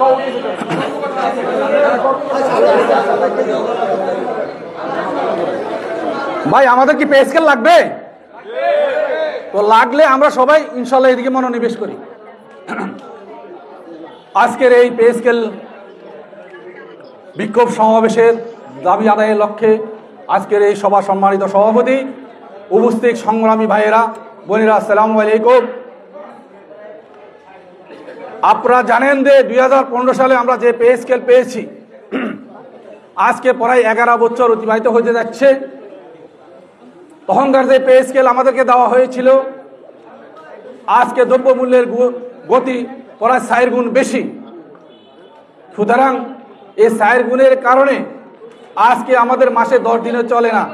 Speaker 9: ভাই আমাদের কি পে স্কেল লাগবে? তো লাগলে আমরা সবাই ইনশাল্লাহ এদিকে মনোনিবেশ করি। আজকের এই পে স্কেল বিক্ষোভ সমাবেশের দাবি আদায়ের লক্ষ্যে আজকের এই সভা সম্মানিত সভাপতি, উপস্থিত সংগ্রামী ভাইয়েরা, বোনেরা, আসসালামু আলাইকুম। আপনারা জানেন যে 2015 সালে আমরা যে পে স্কেল পেয়েছি, আজকে প্রায় 11 বছর অতিবাহিত হতে যাচ্ছে। তখনকার যে পে স্কেল আমাদেরকে দেওয়া হয়েছিল, আজকে দ্রব্যমূল্যের গতি প্রায় 4 গুণ বেশি। সুতরাং এই 4 গুণের কারণে আজকে আমাদের মাসে 10 দিনে চলে না।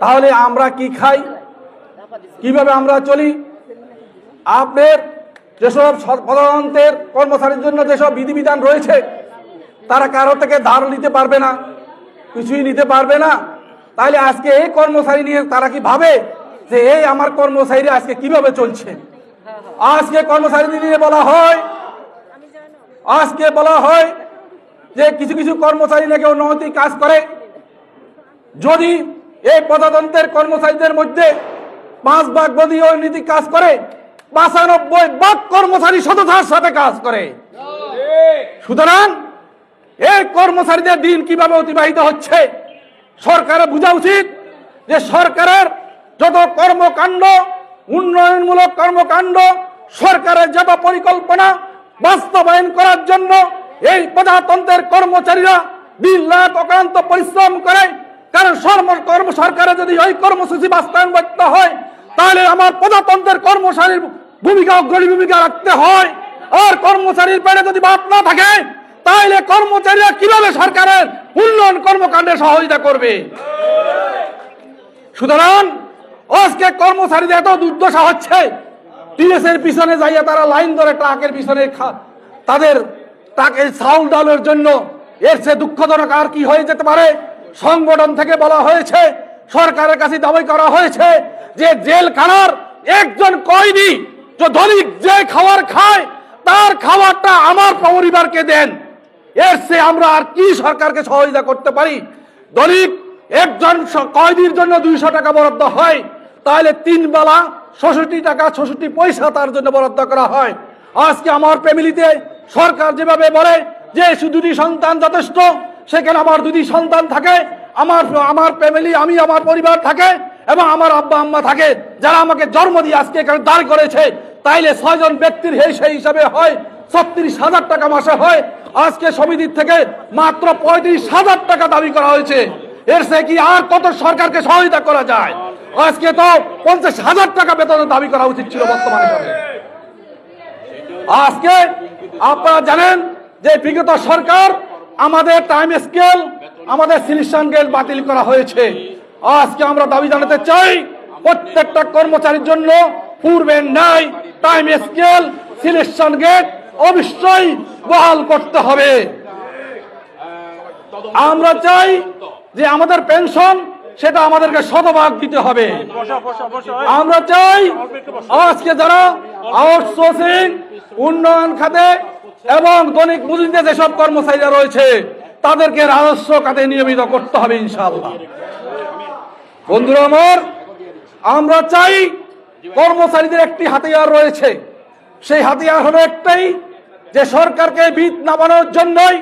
Speaker 9: তাহলে আমরা কি খাই, কিভাবে আমরা চলি? আপনার যেসব প্রধানমন্ত্রীর কর্মচারীর জন্য যেসব বিধিবিধান রয়েছে, তারা কারো থেকে ধার নিতে পারবে না, কিছুই নিতে পারবে না। তাহলে আজকে এই কর্মচারী নিয়ে তারা কি ভাবে যে এই আমার কর্মচারীরা আজকে কিভাবে চলছে? আজকে কর্মচারীদের নিয়ে বলা হয় যে কিছু কিছু কর্মচারী নাকি অনৈতিক কাজ করে। যদি এই প্রজাতন্ত্রের কর্মচারীদের মধ্যে 5 ভাগ যদি অনৈতিক কাজ করে, 95 ভাগ কর্মচারী সততার সাথে কাজ করে। সুতরাং এই কর্মচারীদের দিন কিভাবে অতিবাহিত হচ্ছে, সরকারের বোঝা উচিত যে সরকারের যত কর্মকাণ্ড, উন্নয়নমূলক কর্মকাণ্ড, সরকারের যত পরিকল্পনা বাস্তবায়ন করার জন্য এই প্রজাতন্ত্রের কর্মচারীরা দিন রাত অক্লান্ত পরিশ্রম করে। কারণ সরকারের যদি ওই কর্মসূচি বাস্তবায়ন করতে হয়, তাহলে আমার প্রজাতন্ত্রের কর্মচারীর ভূমিকা অগ্রণী ভূমিকা রাখতে হয়। আর কর্মচারীর পেটে যদি ভাত না থাকে, তাহলে কর্মচারীরা কিভাবে সরকারের উন্নয়ন কর্মকাণ্ডে সহযোগিতা করবে? সুতরাং আজকে কর্মচারীদের এত দুর্দশা হচ্ছে, টিএস এর পিছনে যাইয়া তারা লাইন ধরে ট্রাকের পিছনে তাদের ট্রাকে চাউল ডালের জন্য। এর চেয়ে দুঃখজনক আর কি হয়ে যেতে পারে? সংগঠন থেকে বলা হয়েছে, সরকারের কাছে দাবি করা হয়েছে যে জেলখানার একজন কয়েদি
Speaker 12: যে ধনিক যে খাবার খায় তার খাবারটা আমার পরিবারকে দেন। এর চেয়ে আমরা আর কি সরকারকে সহযোগিতা করতে পারি? ধনিক একজন কয়েদির জন্য 200 টাকা বরাদ্দ হয়, তাহলে 3 বেলা 66 টাকা 66 পয়সা তার জন্য বরাদ্দ করা হয়। আজকে আমার ফ্যামিলিতে সরকার যেভাবে বলে যে দুটি সন্তান যথেষ্ট, সেখানে আমার 2টি সন্তান থাকে, আমার ফ্যামিলি, আমি আমার পরিবার থাকে এবং আমার আব্বা আম্মা থাকে, যারা আমাকে জন্ম দিয়ে আজকে এখানে দাঁড় করেছে। তাইলে 6 জন ব্যক্তির সেই হিসাবে হয় 36,000 টাকা মাসে হয়। আজকে সমিতির থেকে মাত্র 35,000 টাকা দাবি করা হয়েছে। এর সে কি আর কত সরকারকে সহায়তা করা যায়? আজকে তো 50,000 টাকা বেতন দাবি করা উচিত ছিল বর্তমানে। আজকে আপনারা জানেন যে বিগত সরকার আমাদের টাইম স্কেল, আমাদের সিলেকশন গেট বাতিল করা হয়েছে। আজকে আমরা দাবি জানাতে চাই প্রত্যেকটা কর্মচারীর জন্য পূর্বের ন্যায় টাইম স্কেল, সিলেকশন গেট অবশ্যই বহাল করতে হবে। আমরা চাই যে আমাদের পেনশন সেটা আমাদেরকে শতভাগ দিতে হবে। আমরা চাই আজকে যারা আউটসোর্সিং, উন্নয়ন খাতে এবং দৈনিক মজুরিতে যেসব কর্মচারীরা রয়েছে তাদেরকে রাজস্ব খাতে নিয়মিত করতে হবে ইনশাআল্লাহ। বন্ধুরা আমার, আমরা চাই কর্মচারীদের একটি হাতিয়ার রয়েছে, সেই হাতিয়ার হলো একটাই, যে সরকারকে বিদ নামানোর জন্যই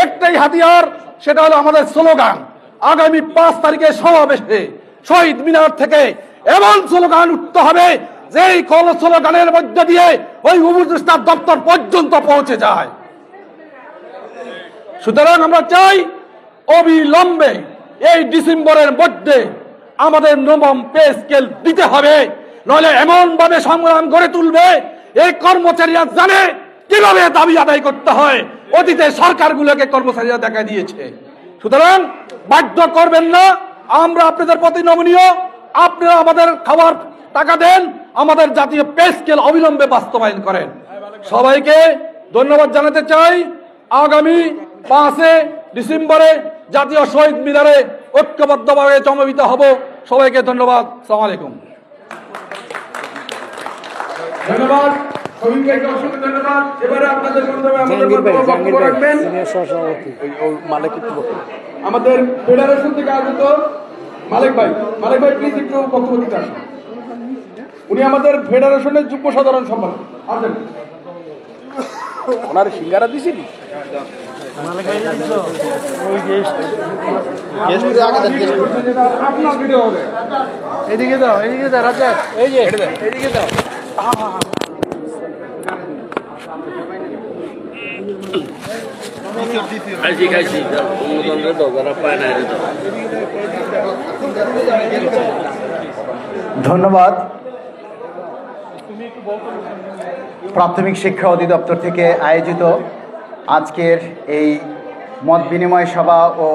Speaker 12: একটাই হাতিয়ার, সেটা হলো আমাদের স্লোগান। আগামী 5 তারিখে সমাবেশে শহীদ মিনার থেকে এমন স্লোগান উঠতে হবে যে এই স্লোগানের মধ্যে দিয়ে ওই উপদেষ্টার দপ্তর পর্যন্ত পৌঁছে যায়। সুতরাং আমরা চাই অবিলম্বে এই ডিসেম্বরের মধ্যে আমাদের নবম পে স্কেল দিতে হবে, নইলে এমন ভাবে সংগ্রাম গড়ে তুলবে এই কর্মচারীরা জানে কিভাবে দাবি আদায় করতে হয়। অতীতে সরকারগুলোকে কর্মচারীরা দেখা দিয়েছে। সুতরাং বাধ্য করবেন না, আমরা আপনাদের প্রতি নমনীয়। আপনারা আমাদের খাবার টাকা দেন, আমাদের জাতীয় পে স্কেল অবিলম্বে বাস্তবায়ন করেন। সবাইকে ধন্যবাদ জানাতে চাই। আগামী 5 ডিসেম্বরে জাতীয় শহীদ মিনারে ঐক্যবদ্ধভাবে সমবেত হব। সবাইকে ধন্যবাদ। আসসালামু আলাইকুম।
Speaker 3: ধন্যবাদ সবাইকে, অসংখ্য ধন্যবাদ। এবারে আপনাদের মাধ্যমে আমাদের বক্তব্য রাখবেন আমাদের ফেডারেশন থেকে আগত মালিক ভাই। মালিক ভাই প্লিজ একটু বক্তব্য দিতে আসুন। উনি আমাদের ফেডারেশনের যুগ্ম সাধারণ সম্পাদক। আসেন।
Speaker 9: ওনার সিঙ্গারা দিছিলি
Speaker 7: এদিকে দাও, এদিকে দাও রাজ্জাক, এই যে এদিকে দাও।
Speaker 17: ধন্যবাদ। প্রাথমিক শিক্ষা অধিদপ্তর থেকে আয়োজিত আজকের এই মত বিনিময় সভা ও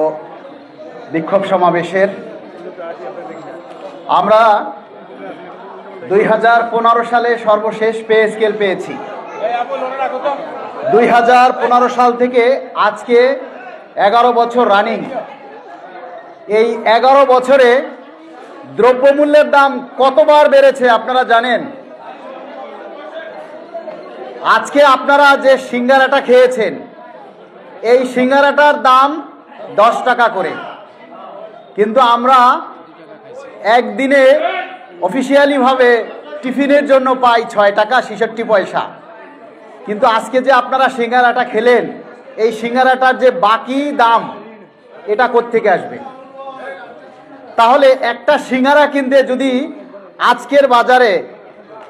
Speaker 17: বিক্ষোভ সমাবেশের আমরা 2015 সালে সর্বশেষ পে স্কেল পেয়েছি। 2015 সাল থেকে আজকে 11 বছর রানিং। এই 11 বছরে দ্রব্যমূল্যের দাম কতবার বেড়েছে আপনারা জানেন? আজকে আপনারা যে সিঙ্গারাটা খেয়েছেন, এই সিঙ্গারাটার দাম 10 টাকা করে, কিন্তু আমরা একদিনে অফিসিয়ালি ভাবে টিফিনের জন্য পাই 6 টাকা 66 পয়সা। কিন্তু আজকে যে আপনারা সিঙ্গারাটা খেলেন, এই সিঙ্গারাটার যে বাকি দাম, এটা কোত্থেকে আসবে? তাহলে একটা সিঙ্গারা কিনতে যদি আজকের বাজারে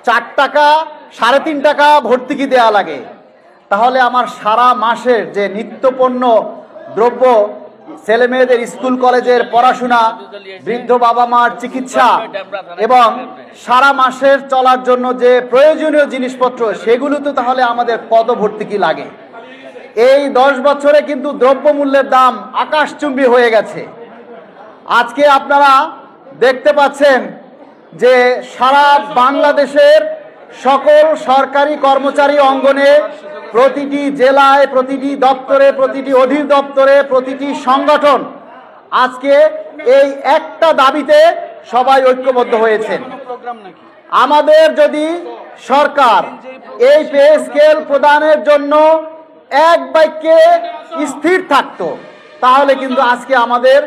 Speaker 17: 4 টাকা 3.5 টাকা ভর্তুকি দেওয়া লাগে, তাহলে আমার সারা মাসের যে নিত্যপণ্য দ্রব্য, ছেলে মেয়েদের স্কুল কলেজের পড়াশোনা, বৃদ্ধ বাবা মার চিকিৎসা এবং সারা মাসের চলার জন্য যে প্রয়োজনীয় জিনিসপত্র, সেগুলো তো তাহলে আমাদের কত ভর্তুকি লাগে? এই 10 বছরে কিন্তু দ্রব্যমূল্যের দাম আকাশচুম্বী হয়ে গেছে। আজকে আপনারা দেখতে পাচ্ছেন যে সারা বাংলাদেশের সকল সরকারি কর্মচারী অঙ্গনে, প্রতিটি জেলায়, প্রতিটি দপ্তরে, প্রতিটি অধিদপ্তরে, প্রতিটি সংগঠন আজকে এই একটা দাবিতে সবাই ঐক্যবদ্ধ হয়েছেন। আমাদের যদি সরকার এই পে স্কেল প্রদানের জন্য এক বাক্যে স্থির থাকতো, তাহলে কিন্তু আজকে আমাদের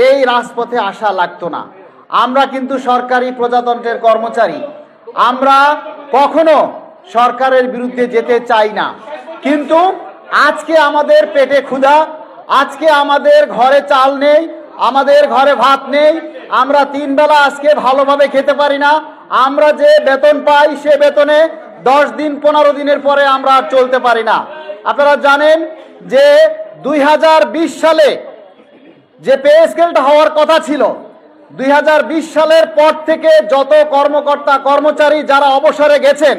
Speaker 17: এই রাজপথে আসা লাগতো না। আমরা কিন্তু সরকারি প্রজাতন্ত্রের কর্মচারী, আমরা কখনো সরকারের বিরুদ্ধে যেতে চাই না। কিন্তু আজকে আমাদের পেটে ক্ষুধা, আজকে আমাদের ঘরে চাল নেই, আমাদের ঘরে ভাত নেই, আমরা 3 বেলা আজকে ভালোভাবে খেতে পারি না। আমরা যে বেতন পাই সে বেতনে 10 দিন 15 দিনের পরে আমরা আর চলতে পারি না। আপনারা জানেন যে 2020 সালে যে পে স্কেলটা হওয়ার কথা ছিল, 2020 সালের পর থেকে যত কর্মকর্তা কর্মচারী যারা অবসরে গেছেন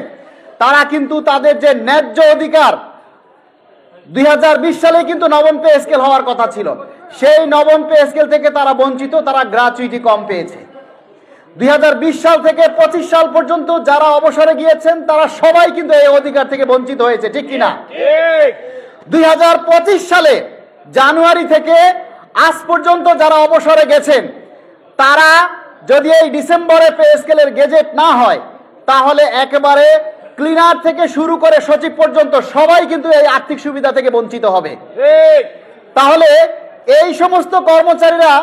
Speaker 17: তারা কিন্তু তাদের যে ন্যায্য অধিকার, 2020 সালে কিন্তু নবম পে স্কেল হওয়ার কথা ছিল, সেই নবম পে স্কেল থেকে তারা বঞ্চিত, তারা গ্র্যাচুইটি কম পেয়েছে। 2020 সাল থেকে 25 সাল পর্যন্ত যারা অবসরে গিয়েছেন তারা সবাই কিন্তু এই অধিকার থেকে বঞ্চিত হয়েছে, ঠিক কিনা? 2025 সালে জানুয়ারি থেকে আজ পর্যন্ত যারা অবসরে গেছেন তারা যদি এই ডিসেম্বরে পে স্কেলের গেজেট না হয় তাহলে একেবারে ক্লিনার থেকে শুরু করে সচিব পর্যন্ত সবাই কিন্তু এই আর্থিক সুবিধা থেকে বঞ্চিত হবে। তাহলে এই সমস্ত কর্মচারীরা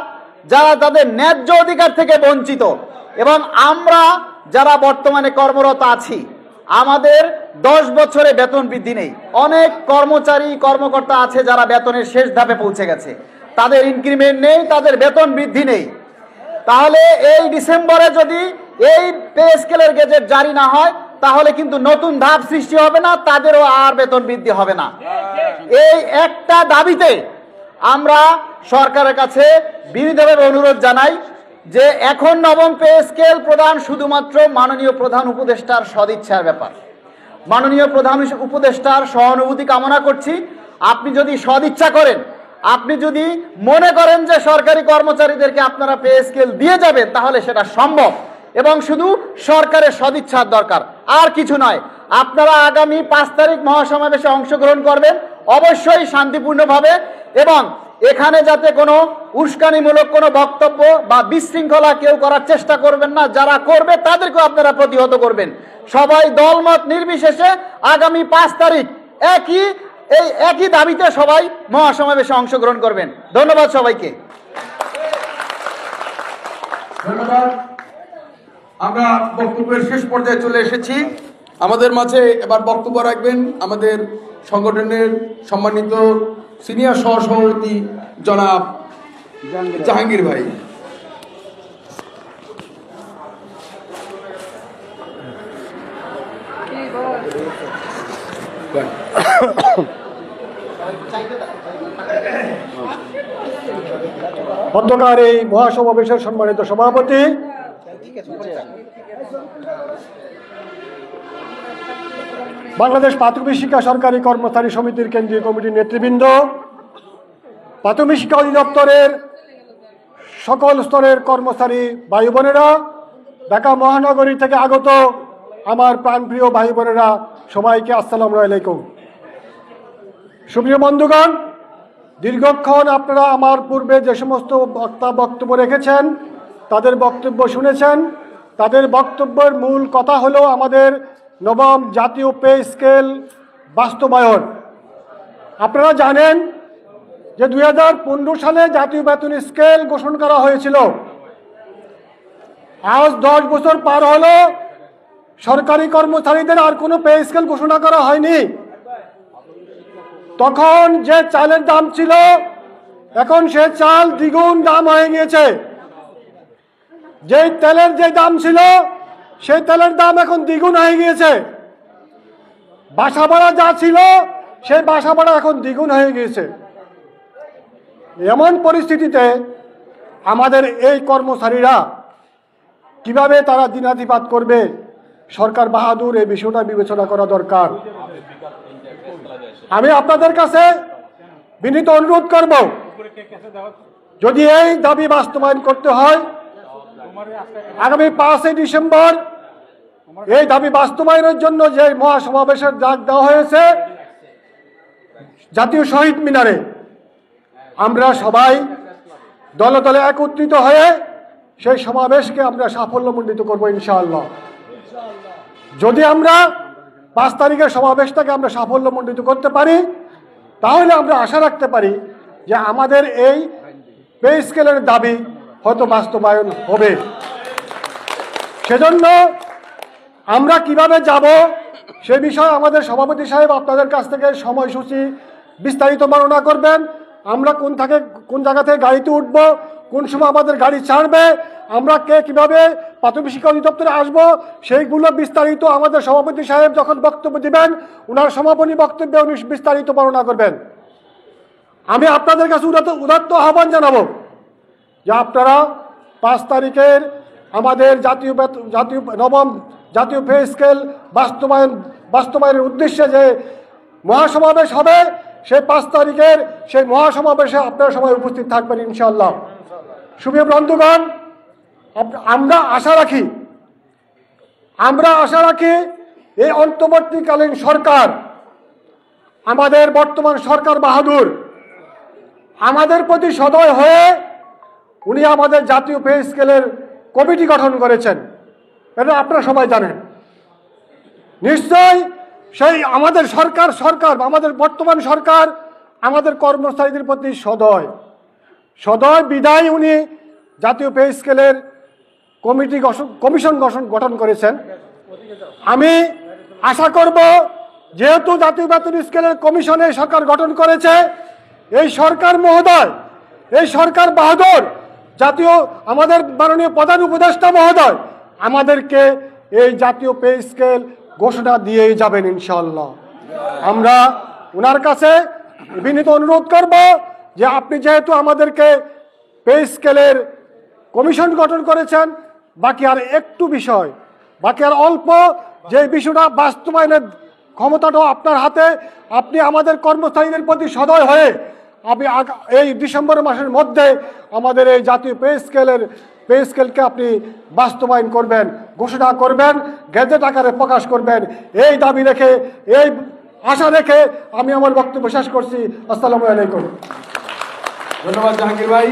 Speaker 17: যারা তাদের ন্যায্য অধিকার থেকে বঞ্চিত, এবং আমরা যারা বর্তমানে কর্মরত আছি আমাদের 10 বছরে বেতন বৃদ্ধি নেই। অনেক কর্মচারী কর্মকর্তা আছে যারা বেতনের শেষ ধাপে পৌঁছে গেছে, তাদের ইনক্রিমেন্ট নেই, তাদের বেতন বৃদ্ধি নেই। তাহলে এই ডিসেম্বরে যদি এই পে স্কেলের গেজেট জারি না হয় তাহলে কিন্তু নতুন ধাপ সৃষ্টি হবে না, তাদেরও আর বেতন বৃদ্ধি হবে না। এই একটা দাবিতে আমরা সরকারের কাছে বিনীতভাবে অনুরোধ জানাই যে এখন নবম পে স্কেল প্রদান শুধুমাত্র মাননীয় প্রধান উপদেষ্টার সদিচ্ছার ব্যাপার। মাননীয় প্রধান উপদেষ্টার সহানুভূতি কামনা করছি। আপনি যদি সদিচ্ছা করেন, আপনি যদি মনে করেন যে সরকারি কর্মচারীদেরকে আপনারা পে স্কেল দিয়ে যাবেন তাহলে সেটা সম্ভব, এবং শুধু সরকারের সদিচ্ছার দরকার, আর কিছু নয়। আপনারা আগামী 5 তারিখ মহাসমাবেশে অংশগ্রহণ করবেন অবশ্যই শান্তিপূর্ণভাবে, এবং এখানে যাতে কোনো উস্কানিমূলক কোনো বক্তব্য বা বিশৃঙ্খলা কেউ করার চেষ্টা করবেন না, যারা করবে তাদেরকেও আপনারা প্রতিহত করবেন। সবাই দলমত নির্বিশেষে আগামী 5 তারিখ একই দাবিতে সবাই মহাসমাবেশে অংশগ্রহণ করবেন। ধন্যবাদ সবাইকে।
Speaker 3: ধন্যবাদ। আমরা বক্তব্যের শেষ পর্যায়ে চলে এসেছি। আমাদের মাঝে এবার বক্তব্য রাখবেন আমাদের সংগঠনের সম্মানিত সিনিয়র সহসভাপতি জনাব জাহাঙ্গীর ভাই।
Speaker 12: অধ্যকার এই মহাসমাবেশের সম্মানিত সভাপতি, বাংলাদেশ প্রাথমিক শিক্ষা সরকারি কর্মচারী সমিতির কেন্দ্রীয় কমিটির নেতৃবৃন্দ, প্রাথমিক শিক্ষা অধিদপ্তরের সকল স্তরের কর্মচারী ভাই বোনেরা, ঢাকা মহানগরী থেকে আগত আমার প্রাণপ্রিয় ভাই বোনেরা, সবাইকে আসসালামু আলাইকুম। সুপ্রিয় বন্ধুগণ, দীর্ঘক্ষণ আপনারা আমার পূর্বে যে সমস্ত বক্তা বক্তব্য রেখেছেন তাদের বক্তব্য শুনেছেন। তাদের বক্তব্যের মূল কথা হলো আমাদের নবম জাতীয় পে স্কেল বাস্তবায়ন। আপনারা জানেন যে 2015 সালে জাতীয় বেতন স্কেল ঘোষণা করা হয়েছিল। আজ 10 বছর পার হলো, সরকারি কর্মচারীদের আর কোনো পে স্কেল ঘোষণা করা হয়নি। তখন যে চালের দাম ছিল এখন সে চাল দ্বিগুণ দাম হয়ে গিয়েছে। যেই তেলের যে দাম ছিল সেই তেলের দাম এখন দ্বিগুণ হয়ে গিয়েছে। বাসা ভাড়া যা ছিল সেই বাসা ভাড়া এখন দ্বিগুণ হয়ে গিয়েছে। এমন পরিস্থিতিতে আমাদের এই কর্মচারীরা কিভাবে তারা দিনাতিপাত করবে, সরকার বাহাদুর এই বিষয়টা বিবেচনা করা দরকার। আমি আপনাদের কাছে বিনীত অনুরোধ করব, যদি এই দাবি বাস্তবায়ন করতে হয় আগামী 5 ডিসেম্বর এই দাবি বাস্তবায়নের জন্য যে মহাসমাবেশের ডাক দেওয়া হয়েছে জাতীয় শহীদ মিনারে, আমরা সবাই দলে দলে একত্রিত হয়ে সেই সমাবেশকে আমরা সাফল্যমণ্ডিত করব ইনশাআল্লাহ। যদি আমরা 5 তারিখের সমাবেশটাকে আমরা সাফল্যমণ্ডিত করতে পারি, তাহলে আমরা আশা রাখতে পারি যে আমাদের এই পে স্কেলের দাবি হয়তো বাস্তবায়ন হবে। সেজন্য আমরা কিভাবে যাব সে বিষয়ে আমাদের সভাপতি সাহেব আপনাদের কাছ থেকে সময়সূচি বিস্তারিত বর্ণনা করবেন। আমরা কোন জায়গা থেকে গাড়িতে উঠব, কোন সময় আমাদের গাড়ি ছাড়বে, আমরা কিভাবে প্রাথমিক শিক্ষা অধিদপ্তরে আসবো, সেইগুলো বিস্তারিত আমাদের সভাপতি সাহেব যখন বক্তব্য দিবেন, ওনার সমাপনী বক্তব্যে উনি বিস্তারিত বর্ণনা করবেন। আমি আপনাদের কাছে উদাত্ত আহ্বান জানাবো যে আপনারা 5 তারিখের আমাদের নবম জাতীয় পে স্কেল বাস্তবায়নের উদ্দেশ্যে যে মহাসমাবেশ হবে, সেই 5 তারিখের সেই মহাসমাবেশে আপনারা সবাই উপস্থিত থাকবেন ইনশাআল্লাহ। সুপ্রিয় বন্ধুগণ, আমরা আশা রাখি এই অন্তর্বর্তীকালীন সরকার, আমাদের বর্তমান সরকার বাহাদুর, আমাদের প্রতি সদয় হয়ে উনি আমাদের জাতীয় পে স্কেলের কমিটি গঠন করেছেন। এটা আপনারা সবাই জানেন। নিশ্চয় সেই আমাদের সরকার আমাদের বর্তমান সরকার আমাদের কর্মচারীদের প্রতি সদয় বিদায় উনি জাতীয় পে স্কেলের কমিশন গঠন করেছেন। আমি আশা করব, যেহেতু জাতীয় বেতন স্কেলের কমিশনে সরকার গঠন করেছে, এই সরকার মহোদয়, এই সরকার বাহাদুর আমাদের মাননীয় প্রধান উপদেষ্টা মহোদয় আমাদেরকে এই জাতীয় পে স্কেল ঘোষণা দিয়ে যাবেন ইনশাআল্লাহ। আমরা ওনার কাছে বিনীত অনুরোধ করব যে আপনি যেহেতু আমাদেরকে পে স্কেলের কমিশন গঠন করেছেন, বাকি আর অল্প যে বিষয়টা বাস্তবায়নের ক্ষমতাটাও আপনার হাতে, আপনি আমাদের কর্মচারীদের প্রতি সদয় হয়ে আপনি এই ডিসেম্বর মাসের মধ্যে আমাদের এই জাতীয় পে স্কেলকে আপনি বাস্তবায়ন করবেন, ঘোষণা করবেন, গেজেট আকারে প্রকাশ করবেন। এই দাবি রেখে, এই আশা রেখে আমি আমার বক্তব্য শেষ করছি। আসসালামু আলাইকুম।
Speaker 3: ধন্যবাদ জাহাঙ্গীর ভাই।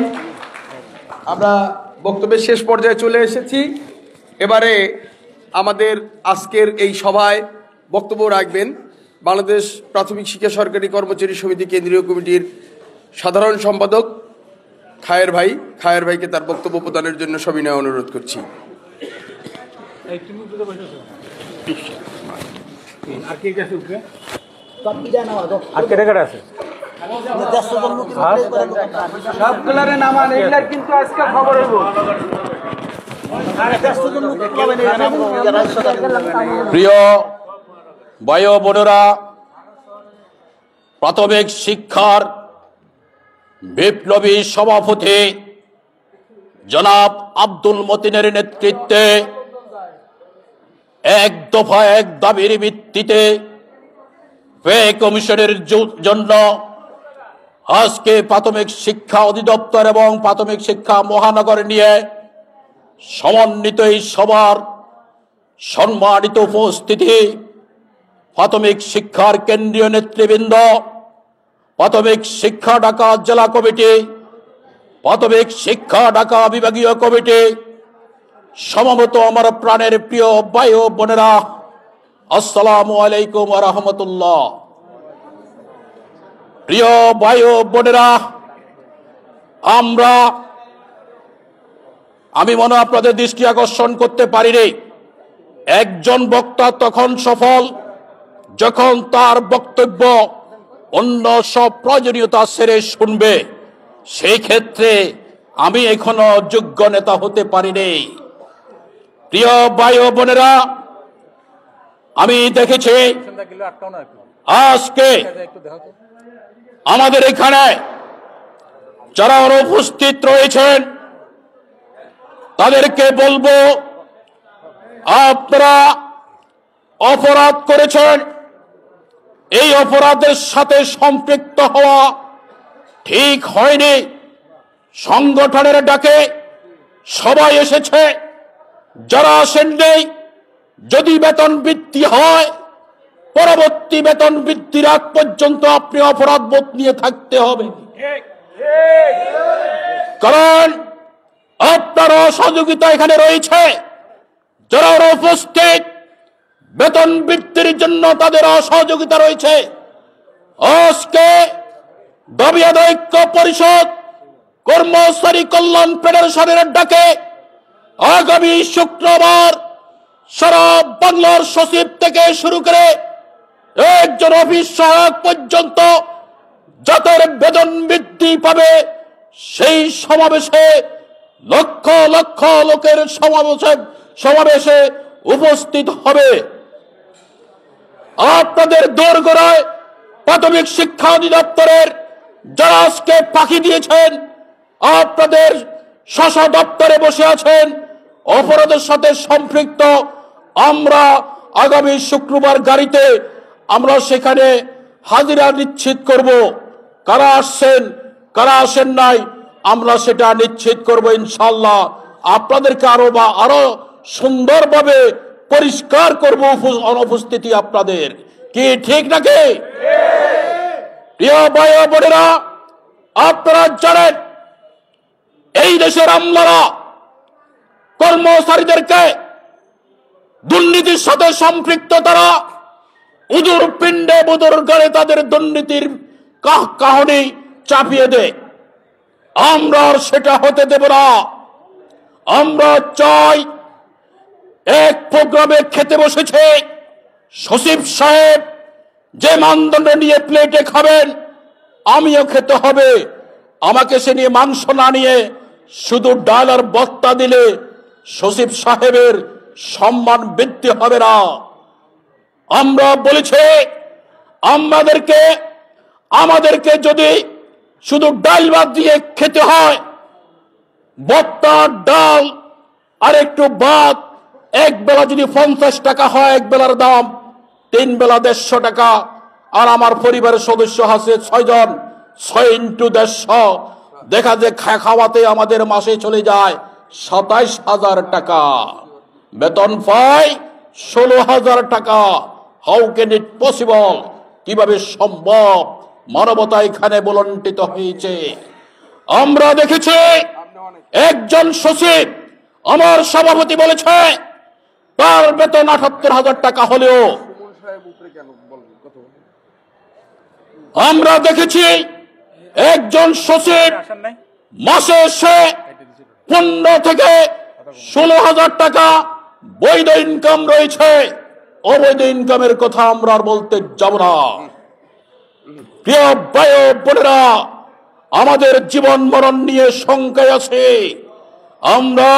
Speaker 3: আমরা বক্তব্যের শেষ পর্যায়ে চলে এসেছি। এবারে আমাদের আজকের এই সভায় বক্তব্য রাখবেন বাংলাদেশ প্রাথমিক শিক্ষা সরকারি কর্মচারী সমিতি কেন্দ্রীয় কমিটির সাধারণ সম্পাদক খায়ের ভাইকে তার বক্তব্য প্রদানের জন্য সবিনয় অনুরোধ করছি।
Speaker 1: প্রিয় ভাই ও বোনেরা, প্রাথমিক শিক্ষার বিপ্লবী সভাপতি জনাব আব্দুল মতিনের নেতৃত্বে এক দফা এক দাবির ভিত্তিতে পে কমিশনের জন্য আজকে প্রাথমিক শিক্ষা অধিদপ্তর এবং প্রাথমিক শিক্ষা মহানগর নিয়ে সমন্বিত এই সভার সম্মানিত উপস্থিতি, প্রাথমিক শিক্ষার কেন্দ্রীয় নেতৃবৃন্দ, প্রাথমিক শিক্ষা ঢাকা জেলা কমিটি, প্রাথমিক শিক্ষা ঢাকা বিভাগীয় কমিটি, সমবেত আমার প্রাণের প্রিয় ভাই ও বোনেরা, আসসালামু আলাইকুম ওয়া রাহমাতুল্লাহ। প্রিয় ভাই ও বোনেরা, আমি মনে আপনাদের দৃষ্টি আকর্ষণ করতে পারিনি। একজন বক্তা তখন সফল যখন তার বক্তব্য অন্য সব প্রয়োজনীয়তা ছেড়ে শুনবে। সেই ক্ষেত্রে আমি এখনো যোগ্য নেতা হতে পারিনি। প্রিয় ভাই ও বোনেরা, আমি দেখেছি আজকে আমাদের এখানে যারা অনুপস্থিত রয়েছেন তাদেরকে বলবো, আপনারা অপরাধ করেছেন, এই অপরাধের সাথে সম্পৃক্ত হওয়া ঠিক হয়নি। সংগঠনের ডাকে সবাই এসেছে, যারা আসেননি, যদি বেতন বৃদ্ধি হয়, পরবর্তী বেতন বৃদ্ধির আগ পর্যন্ত আপনি অপরাধ বোধ নিয়ে থাকতে হবে। কারণ আপনার সহযোগিতা এখানে রয়েছে, যারা উপস্থিত বেতন বৃদ্ধির জন্য তাদের অসহযোগিতা রয়েছে। আজকে দাবি আদায় ঐক্য পরিষদ কর্মচারী কল্যাণ ফেডারেশনের ডাকে আগামী শুক্রবার সারা বাংলার সচিব থেকে শুরু করে একজন অফিস সহায়ক পর্যন্ত যাদের বেতন বৃদ্ধি পাবে সেই সমাবেশে লক্ষ লক্ষ লোকের সমাবেশে উপস্থিত হবে। আপনাদের দোরগোড়ায় প্রাথমিক শিক্ষা অধিদপ্তরের যারা আজকে ফাঁকি দিয়েছেন, আপনাদের শাসক দপ্তরে বসে আছেন, অপরাধের সাথে সম্পৃক্ত, আমরা আগামী শুক্রবার গাড়িতে আমরা সেখানে হাজিরা নিশ্চিত করব। কারা আসছেন কারা আসেন নাই আমরা সেটা নিশ্চিত করব ইনশাআল্লাহ। আপনাদেরকে আরো সুন্দরভাবে পরিষ্কার করব অনুপস্থিতি আপনাদের। কি ঠিক নাকি? প্রিয় ভাই ও বোনেরা, আপনারা জানেন এই দেশের আমলারা কর্মচারীদেরকে দুর্নীতির সাথে সম্পৃক্ত, তারা উদুর পিণ্ডে বুদুর গড়ে তাদের দুর্নীতির কাহিনী চাপিয়ে দেয়। আমরা আর সেটা হতে দেব না। আমরা চাই, এক প্রোগ্রামে খেতে বসেছে সচিব সাহেব, যে মানদণ্ড নিয়ে প্লেটে খাবেন আমিও খেতে হবে। আমাকে সে নিয়ে মাংস না নিয়ে শুধু ডাল আর ভর্তা দিলে সচিব সাহেবের সম্মান বৃদ্ধি হবে না। আমরা বলেছি আমাদেরকে যদি শুধু ডাল ভাত দিয়ে খেতে হয়, ভর্তা ডাল আর একটু ভাত, এক বেলা যদি 50 টাকা হয় এক বেলার দাম, 3 বেলা 150 টাকা। আর আমার পরিবারের সদস্য আছে 6 জন, 6 ইন্টু 150, দেখা যায় খাওয়াতে আমাদের মাসে চলে যায় 27,000 টাকা। বেতন পাই 16,000 টাকা। How can it possible? কিভাবে সম্ভব? মানবতা এখানে বলন্টিত হয়েছে। আমরা দেখেছি একজন সচিব, আমার সভাপতি বলেছে তার বেতন 78,000 টাকা হলেও আমরা দেখেছি একজন সচিব মাসে সে 15 থেকে 16,000 টাকা বৈধ ইনকাম রয়েছে। অবৈধ ইনকামের কথা আমরা আর বলতে যাব না। প্রিয় ভাই ও বোনেরা, আমাদের জীবন মরণ নিয়ে শঙ্কায় আছে। আমরা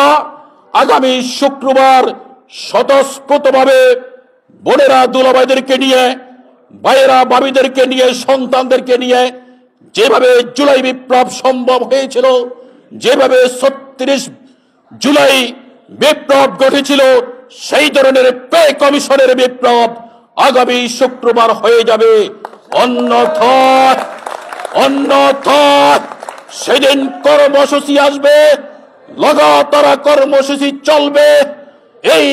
Speaker 1: আগামী শুক্রবার স্বতঃস্ফূর্তভাবে বোনেরা দুলাভাইদেরকে নিয়ে, ভাইয়েরা ভাবিদেরকে নিয়ে, সন্তানদেরকে নিয়ে, যেভাবে জুলাই বিপ্লব সম্ভব হয়েছিল, যেভাবে 36 জুলাই বিপ্লব ঘটেছিল, সেই ধরনের পে কমিশনের বিপ্লব আগামী শুক্রবার হয়ে যাবে। অন্যথায় সেদিন কর্মসূচি আসবে, লাগাতার কর্মসূচি চলবে। এই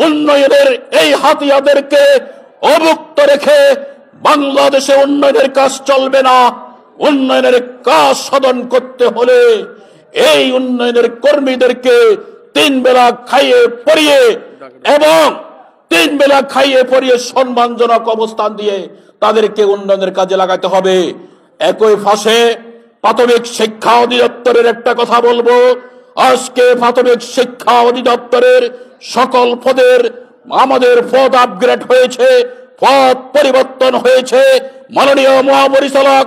Speaker 1: উন্নয়নের এই হাতিয়াদেরকে অভুক্ত রেখে বাংলাদেশে উন্নয়নের কাজ চলবে না। উন্নয়নের কাজ সাধন করতে হলে এই উন্নয়নের কর্মীদেরকে 3 বেলা খাইয়ে পরিয়ে এবং 3 বেলা খাইয়ে পরিয়ে সম্মানজনক অবস্থান দিয়ে তাদেরকে উন্নয়নের কাজে লাগাতে হবে। একই ফাঁসে প্রাথমিক শিক্ষা অধিদপ্তরের একটা কথা বলবো। আজকে প্রাথমিক শিক্ষা অধিদপ্তরের সকল পদের আমাদের পদ আপগ্রেড হয়েছে, পদ পরিবর্তন হয়েছে। মাননীয় মহাপরিচালক,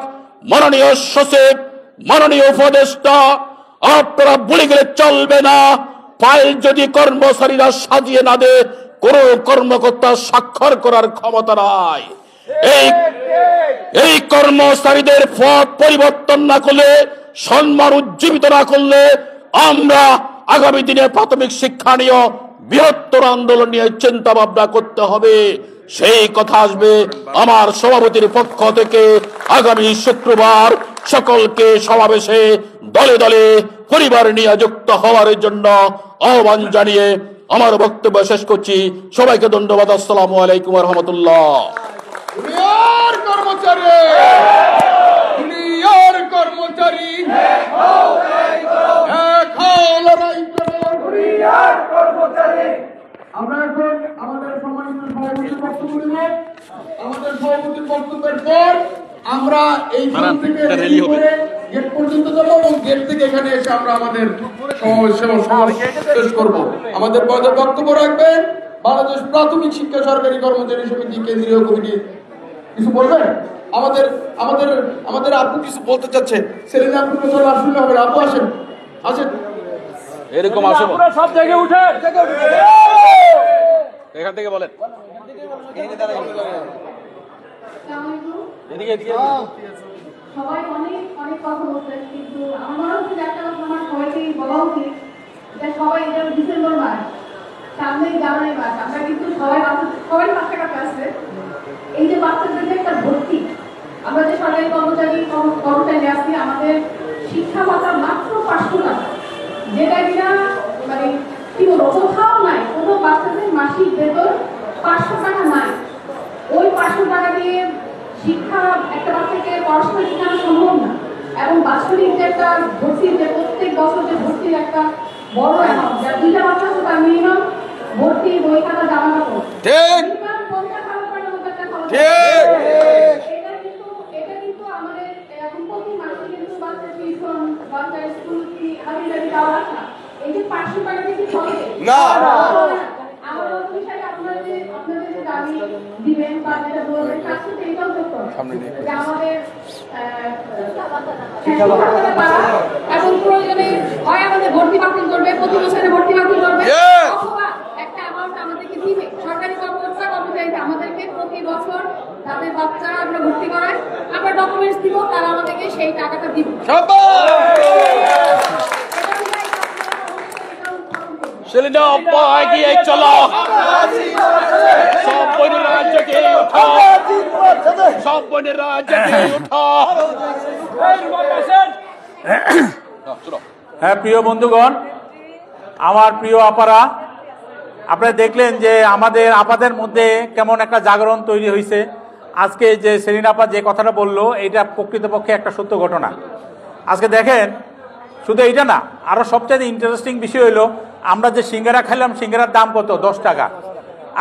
Speaker 1: মাননীয় সচিব, মাননীয় উপদেষ্টা, আপনারা ভুলে গেলে চলবে না। ফাইল যদি কর্মচারীরা সাজিয়ে না দেয়, কোন কর্মকর্তা স্বাক্ষর করার ক্ষমতা নাই। এই কর্মচারীদের পদ পরিবর্তন না করলে, সম্মান উজ্জীবিত না করলে, আমরা আগামী দিনে প্রাথমিক শিক্ষা নিয়ে বৃহত্তর আন্দোলন নিয়ে চিন্তা ভাবনা করতে হবে। সেই কথা আসবে আমার সভাপতির পক্ষ থেকে। আগামী শুক্রবার সকলকে সমাবেশে দলে দলে পরিবার নিয়ে যুক্ত হওয়ার জন্য আহ্বান জানিয়ে আমার বক্তব্য শেষ করছি। সবাইকে ধন্যবাদ। আসসালামু আলাইকুম ওয়া রাহমাতুল্লাহ।
Speaker 3: আমরা এখন আমাদের সম্মানিত বক্তব্য দেব। আমাদের সভাপতির বক্তব্যের পর আমরা এইখান থেকে গেট পর্যন্ত যাবো এবং গেট থেকে এখানে এসে আমরা আমাদের শেষ করবো। আমাদের বক্তব্য রাখবেন বাংলাদেশ প্রাথমিক শিক্ষা সরকারি কর্মচারী সমিতি কেন্দ্রীয় কমিটি। কিছু বলবেন? আমাদের আমাদের আমাদের আপু কিছু বলতে চাচ্ছে। সেলিনা আপু চলে আসলে হবে, আপু আসেন, আসেন
Speaker 2: এরকম আসো, সব জায়গায় উঠে এখান থেকে বলেন।
Speaker 18: সবাই অনেক অনেক কথা বলছেন, কিন্তু আমার মনে হচ্ছে একটা কথা আমার সবাইকে বলা উচিত যে সবাই এটা ডিসেম্বর মাস, সামনেই জানুয়ারি মাস, আমরা কিন্তু সবাই বাচ্চা কাছে আসছে। এই যে বাচ্চাদের যে একটা ভর্তি, আমরা যে সরকারি কর্মচারী আছি, আমাদের শিক্ষা ভাতা মাত্র 500 টাকা, যেটা কিনা মানে কি বলবো কোথাও নাই, কোনো বাচ্চাদের মাসিক বেতন 500 টাকা নাই। ওই 500 টাকা দিয়ে শিক্ষা একটা বাচ্চাকে পড়াশোনা শেখানো সম্ভব না। এবং বাৎসরিক যে একটা ভর্তির যে প্রত্যেক বছর যে ভর্তির একটা বড় অ্যামাউন্ট, যার 2টা বাচ্চা আছে তার মিনিমাম ভর্তি, বই খাতা, জামা কাপড় এটা কিন্তু আমাদের এখন প্রতি মাসে কিন্তু বাচ্চা টিউশন, বাচ্চা স্কুল ফি, হাবিজাবি দেওয়া আছে। এই যে 500 টাকা দিয়ে চলে না। আমার বিষয়ে আপনাদের যে দাবি দিবেন বা যেটা বলবেন তার সাথে এটাও করতে হবে যে আমাদের এবং প্রয়োজনে হয় আমাদের ভর্তি বাতিল করবে, প্রতি বছরে ভর্তি বাতিল করবে, অথবা একটা অ্যামাউন্ট আমাদেরকে দিবে। সরকারি কর্মচারীরা আমাদেরকে প্রতি বছর তাদের বাচ্চারা আমরা ভর্তি করাই, আমরা ডকুমেন্টস দিব, তারা আমাদেরকে সেই টাকাটা দিবে।
Speaker 2: সেলিনা আপা এগিয়ে চলো, সব বোনেরা জেগে ওঠো, সব বোনেরা জেগে ওঠো। হ্যাঁ প্রিয় বন্ধুগণ, আমার প্রিয় আপারা, আপনারা দেখলেন যে আমাদের আপাদের মধ্যে কেমন একটা জাগরণ তৈরি হয়েছে। আজকে যে সেলিনা আপা যে কথাটা বললো, এটা প্রকৃতপক্ষে একটা সত্য ঘটনা। আজকে দেখেন, শুধু এইটা না, আরো সবচেয়ে ইন্টারেস্টিং বিষয় হলো আমরা যে সিঙ্গারা খাইলাম, সিঙ্গারার দাম কত? 10 টাকা।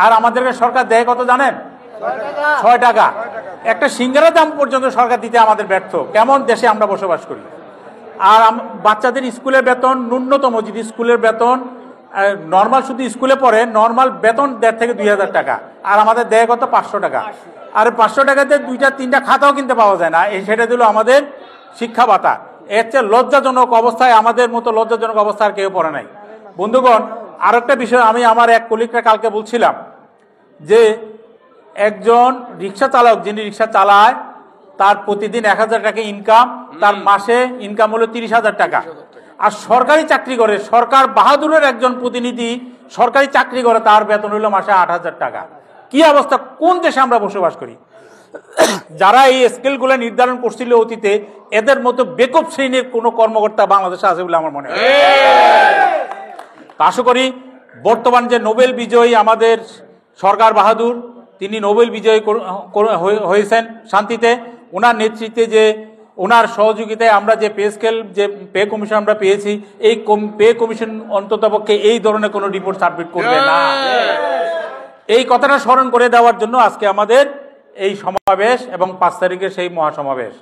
Speaker 2: আর আমাদেরকে সরকার দেয় কত জানেন? 6 টাকা। একটা সিঙ্গারার দাম পর্যন্ত সরকার দিতে আমাদের ব্যর্থ। কেমন দেশে আমরা বসবাস করি? আর বাচ্চাদের স্কুলের বেতন ন্যূনতম, যদি স্কুলের বেতন নর্মাল শুধু স্কুলে পড়ে, নর্মাল বেতন 1,500 থেকে 2,000 টাকা, আর আমাদের দেয় কত? 500 টাকা। আর 500 টাকাতে 2-3টা খাতাও কিনতে পাওয়া যায় না। সেটা দিল আমাদের শিক্ষা ভাতা। এর চেয়ে লজ্জাজনক অবস্থায়, আমাদের মতো লজ্জাজনক অবস্থা আর কেউ পড়ে নাই। বন্ধুগণ, আর একটা বিষয় আমি আমার এক কলিগকে কালকে বলছিলাম যে একজন রিক্সা চালক, যিনি রিক্সা চালায়, তার প্রতিদিন 1000 টাকা ইনকাম, তার মাসে ইনকাম হলো 30,000 টাকা। আর সরকারি চাকরি করে, সরকার বাহাদুরের একজন প্রতিনিধি সরকারি চাকরি করে, তার বেতন হলো মাসে 8,000 টাকা। কি অবস্থা! কোন দেশে আমরা বসবাস করি? যারা এই স্কেলগুলো নির্ধারণ করছিল অতীতে, এদের মতো বেকুব শ্রেণীর কোনো কর্মকর্তা বাংলাদেশে আছে বলে আমার মনে হয়। আশা করি বর্তমান যে নোবেল বিজয়ী আমাদের সরকার বাহাদুর, তিনি নোবেল বিজয়ী হয়েছেন শান্তিতে। ওনার নেতৃত্বে, যে ওনার সহযোগিতায় আমরা যে পে স্কেল, যে পে কমিশন আমরা পেয়েছি, এই পে কমিশন অন্ততপক্ষে এই ধরনের কোনো রিপোর্ট সাবমিট করবে না। এই কথাটা স্মরণ করে দেওয়ার জন্য আজকে আমাদের এই সমাবেশ এবং 5 তারিখের সেই মহাসমাবেশ।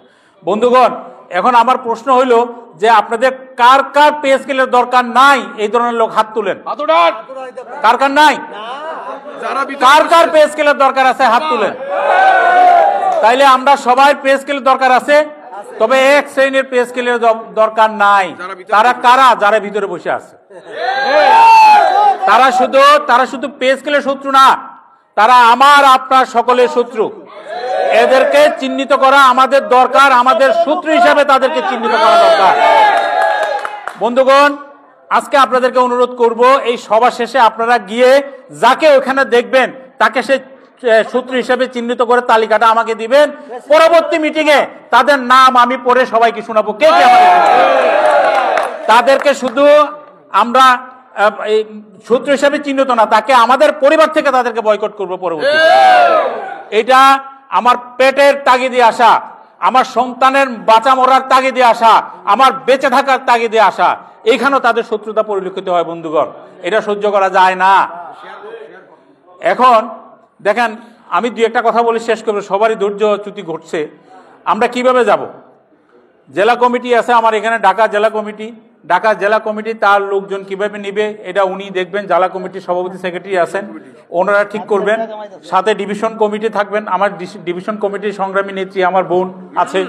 Speaker 2: বন্ধুগণ, এখন আমার প্রশ্ন হইল যে আপনাদের কার কার পে স্কেলের দরকার নাই? এই ধরনের লোক হাত তুলেন। কার কার নাই? কার কার পে স্কেলের দরকার আছে? হাত তুলেন। তাইলে আমরা সবাই পে স্কেলের দরকার আছে, তবে এক শ্রেণীর পে স্কেলের দরকার নাই। তারা কারা? যারা ভিতরে বসে আছে। তারা শুধু পে স্কেলের শত্রু না, তারা আমার আপনার সকলের শত্রু। এদেরকে চিহ্নিত করা আমাদের দরকার, আমাদের শত্রু হিসাবে তাদেরকে চিহ্নিত করা দরকার। বন্ধুগণ, আজকে আপনাদেরকে অনুরোধ করব, এই সভা শেষে আপনারা গিয়ে যাকে ওখানে দেখবেন তাকে সে শত্রু হিসেবে চিহ্নিত করে তালিকাটা আমাকে দিবেন। পরবর্তী মিটিং এ তাদের নাম আমি পড়ে সবাইকে শোনাবো কে কে আমাদের। তাদেরকে শুধু আমরা শত্রু হিসেবে চিহ্নিত না, তাকে আমাদের পরিবার থেকে তাদেরকে বয়কট করবো পরবর্তী। এটা আমার পেটের তাগিদে আসা, আমার সন্তানের বাঁচা মরার তাগিদে আসা, আমার বেঁচে থাকার তাগিদে আসা, এইখানেও তাদের শত্রুতা পরিলক্ষিত হয়। বন্ধুগণ, এটা সহ্য করা যায় না। এখন দেখেন, আমি দুই একটা কথা বলে শেষ করবো, সবারই ধৈর্যচ্যুতি ঘটছে। আমরা কিভাবে যাব? জেলা কমিটি আছে আমার এখানে, ঢাকা জেলা কমিটি তার লোকজন কিভাবে নিবে এটা উনি দেখবেন। জেলা কমিটির সভাপতি সেক্রেটারি আছেন, ওনারা ঠিক করবেন। সাথে ডিভিশন কমিটি থাকবেন, আমার ডিভিশন কমিটির সংগ্রামী নেত্রী আমার বোন আছে,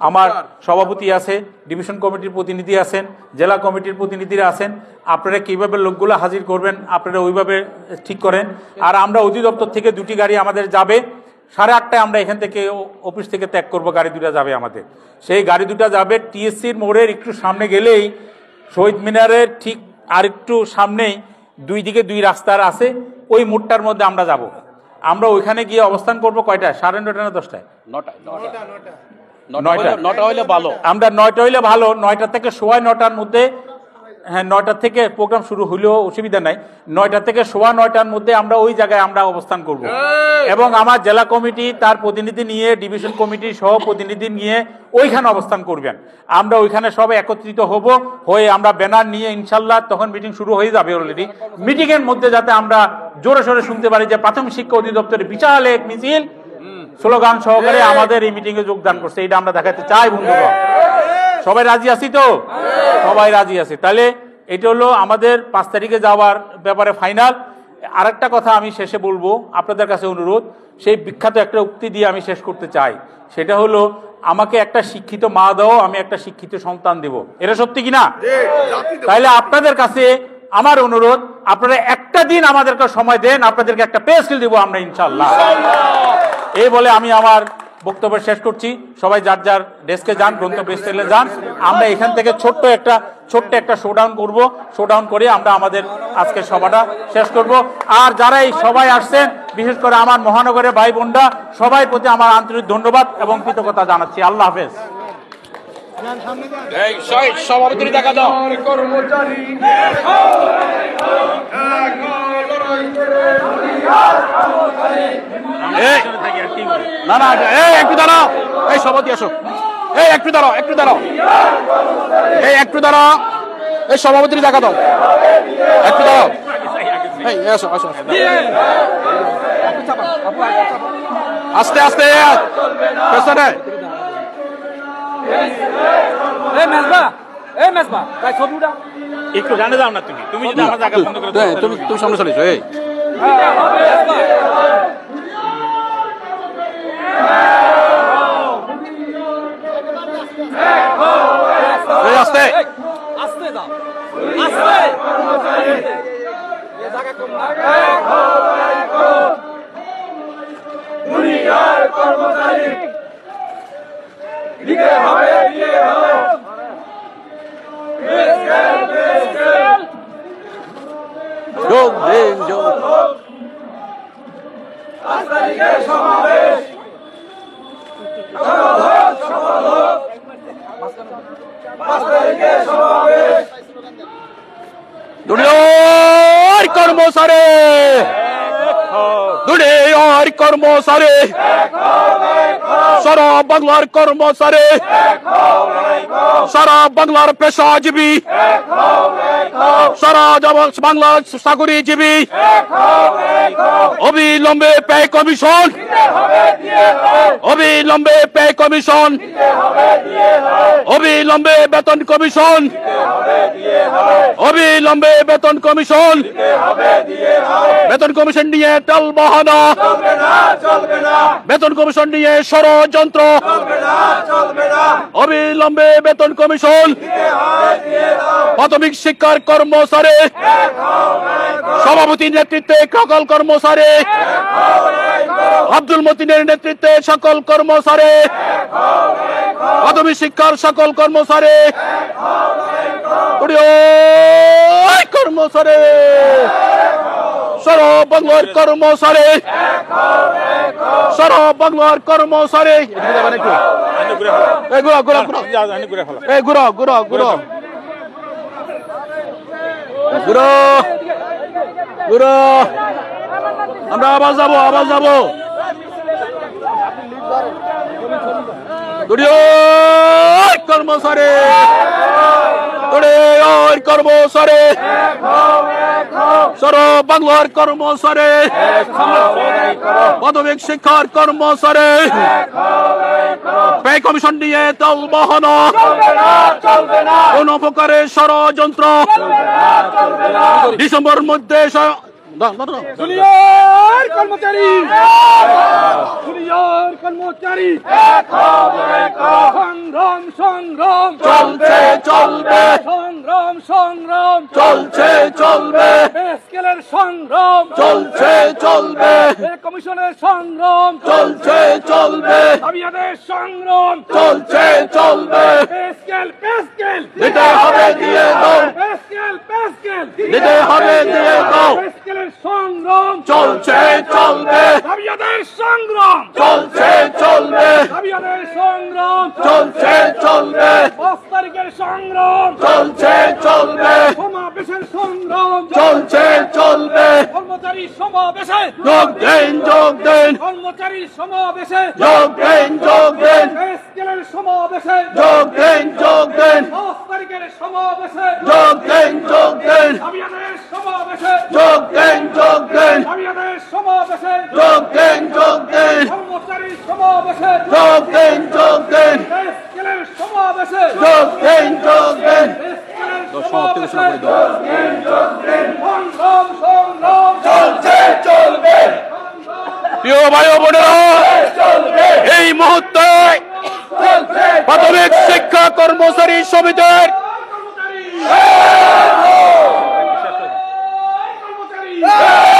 Speaker 2: আমার সভাপতি আছে, ডিভিশন কমিটির প্রতিনিধি আছেন, জেলা কমিটির প্রতিনিধিরা আছেন। আপনারা কীভাবে লোকগুলো হাজির করবেন আপনারা ওইভাবে ঠিক করেন। আর আমরা অধিদপ্তর থেকে 2টি গাড়ি আমাদের যাবে, 8:30টায় আমরা এখান থেকে অফিস থেকে ত্যাগ করব, গাড়ি 2টা যাবে আমাদের। সেই গাড়ি 2টা যাবে টিএসসির মোড়ের একটু সামনে গেলেই, শহীদ মিনারের ঠিক আর একটু সামনেই 2 দিকে 2 রাস্তার আছে, ওই মোড়টার মধ্যে আমরা যাব। আমরা ওইখানে গিয়ে অবস্থান করব কয়টায়? 9:30 না 10টায়? 9টা হইলে ভালো। আমরা 9টা হইলে ভালো। 9টা থেকে 9:15টার মধ্যে, হ্যাঁ 9টা থেকে প্রোগ্রাম শুরু হইলেও অসুবিধা নাই। 9টা থেকে 9:15টার মধ্যে আমরা ওই জায়গায় আমরা অবস্থান করব। এবং আমার জেলা কমিটি তার প্রতিনিধি নিয়ে, ডিভিশন কমিটির সহ প্রতিনিধি নিয়ে ওইখানে অবস্থান করবেন। আমরা ওইখানে সব একত্রিত হয়ে আমরা ব্যানার নিয়ে ইনশাল্লাহ তখন মিটিং শুরু হয়ে যাবে অলরেডি। মিটিংয়ের মধ্যে যাতে আমরা জোরে সোরে শুনতে পারি যে প্রাথমিক শিক্ষা অধিদপ্তরের বিশাল এক মিছিল স্লোগান সহকারে আমাদের এই মিটিংয়ে যোগদান করছে, এটা আমরা দেখাতে চাই। বন্ধুগণ সবাই রাজি আছি তো? সবাই রাজি আছে। তাহলে এটা হলো আমাদের 5 তারিখে যাওয়ার ব্যাপারে ফাইনাল। আরেকটা কথা আমি শেষে বলবো, আপনাদের কাছে অনুরোধ, সেই বিখ্যাত একটা উক্তি দিয়ে আমি শেষ করতে চাই। সেটা হলো, আমাকে একটা শিক্ষিত মা দাও, আমি একটা শিক্ষিত সন্তান দেব। এটা সত্যি কিনা? তাহলে আপনাদের কাছে আমার অনুরোধ, আপনারা একটা দিন আমাদেরকে সময় দেন, আপনাদেরকে একটা পে স্কেল দেবো আমরা ইনশাল্লাহ। এই বলে আমি আমার বক্তব্য শেষ করছি। সবাই যার যার ডেস্কে যান, গন্তব্য স্থলে যান। আমরা এখান থেকে ছোট্ট একটা শোডাউন করব। শোডাউন করে আমরা আমাদের আজকের সভাটা শেষ করব। আর যারা এই সবাই আসছেন, বিশেষ করে আমার মহানগরের ভাই বোনরা, সবাই প্রতি আমার আন্তরিক ধন্যবাদ এবং কৃতজ্ঞতা জানাচ্ছি। আল্লাহ হাফেজ।
Speaker 1: সভাপতি দেখা দাও।
Speaker 3: কর্মচারী
Speaker 1: না না, একটু দাঁড়াও, এই সভাপতি আসো, একটু দাঁড়াও, এই সভাপতির দেখা দাও, একটু দাঁড়াও, আসো আসো, আস্তে আস্তে পেছনে।
Speaker 2: একটু জানে যাও না, তুমি যদি আমার জায়গা বন্ধ করে
Speaker 1: তুমি সামনে চলে এসো। আস্তে
Speaker 17: আস্তে যাও,
Speaker 3: দুনিয়ার কর্মচারী দিতে হবে, দিয়ে হবে।
Speaker 1: যোগ দিন, যোগ।
Speaker 3: 5 তারিখে সমাবেশ, সফল হোক। 5 তারিখে সমাবেশ।
Speaker 1: দুনিয়ার কর্মচারী, দুনিয়ার কর্মচারী, সারা বাংলার কর্মচারী, সারা বাংলার পেশাজীবী, সারা বাংলার চাকরিজীবী, অবিলম্বে পে কমিশন, অবিলম্বে পে কমিশন, অবিলম্বে বেতন কমিশন, অবিলম্বে বেতন কমিশন, বেতন কমিশন নিয়ে টাল বাহানা, বেতন কমিশন নিয়ে ষড়যন্ত্র, অবিলম্বে বেতন কমিশন, প্রাথমিক শিক্ষার কর্মচারী, সভাপতির নেতৃত্বে সকল কর্মচারী, আব্দুল মতিনের নেতৃত্বে সকল কর্মচারী, প্রাথমিক শিক্ষার সকল কর্মচারী, কর্মচারী, সারা বাংলার কর্মচারী, সারা বাংলার কর্মচারী, আমরা আবার যাবো, কর্মচারী। কর্মচারী সর বাংলার কর্মচারী মাধ্যমিক শিক্ষার কর্মচারী ব্যয় কমিশন নিয়ে দল বহানো কোন প্রকারের ষড়যন্ত্র ডিসেম্বর মধ্যে
Speaker 9: কর্মচারী কর্মচারী সংগ্রাম সংগ্রাম
Speaker 1: চলছে চলবে
Speaker 9: সংগ্রাম সংগ্রাম
Speaker 1: চলছে চলবে
Speaker 9: স্কেলের সংগ্রাম
Speaker 1: চলছে চলবে
Speaker 9: কমিশনের সংগ্রাম
Speaker 1: চলছে চলবে
Speaker 9: আবিয়াদের সংগ্রাম
Speaker 1: চলছে চলবে
Speaker 9: স্কেল স্কেল
Speaker 1: দিতে হবে দিয়ে দাও
Speaker 9: স্কেল স্কেল
Speaker 1: দিতে হবে দিয়ে দাও
Speaker 9: স্কেলের সংগ্রাম
Speaker 1: চলছে চলবে
Speaker 9: আবিয়াদের সংগ্রাম
Speaker 1: চলছে চলবে
Speaker 9: আবিয়াদের সংগ্রাম
Speaker 1: চলছে চলবে
Speaker 9: 5 তারিখের সংগ্রাম
Speaker 1: চলছে চলবে
Speaker 9: সমাবেশের সংগ্রাম
Speaker 1: চলছে চলবে
Speaker 9: কর্মচারী সমাবেশে
Speaker 1: যোগ দিন
Speaker 9: কর্মচারী সমাবেশে
Speaker 1: যোগ দিন
Speaker 9: স্কেলের সমাবেশে
Speaker 1: যোগ দিন
Speaker 9: 5 তারিখের সমাবেশে
Speaker 1: যোগ দিন
Speaker 9: আবিয়াদের সমাবেশে
Speaker 1: যোগ দিন
Speaker 9: আবিয়াদের সমাবেশে
Speaker 1: যোগ দিন
Speaker 9: কর্মচারী সমাবেশে
Speaker 1: যোগ দিন
Speaker 9: স্কেলের সমাবেশে
Speaker 1: যোগ দিন
Speaker 9: সংগ্রাম সংগ্রাম
Speaker 1: চলছে চলবে প্রিয় ভাই ও বোনেরা এই মুহূর্তে প্রাথমিক শিক্ষা কর্মচারী সমিতির
Speaker 9: কর্মচারী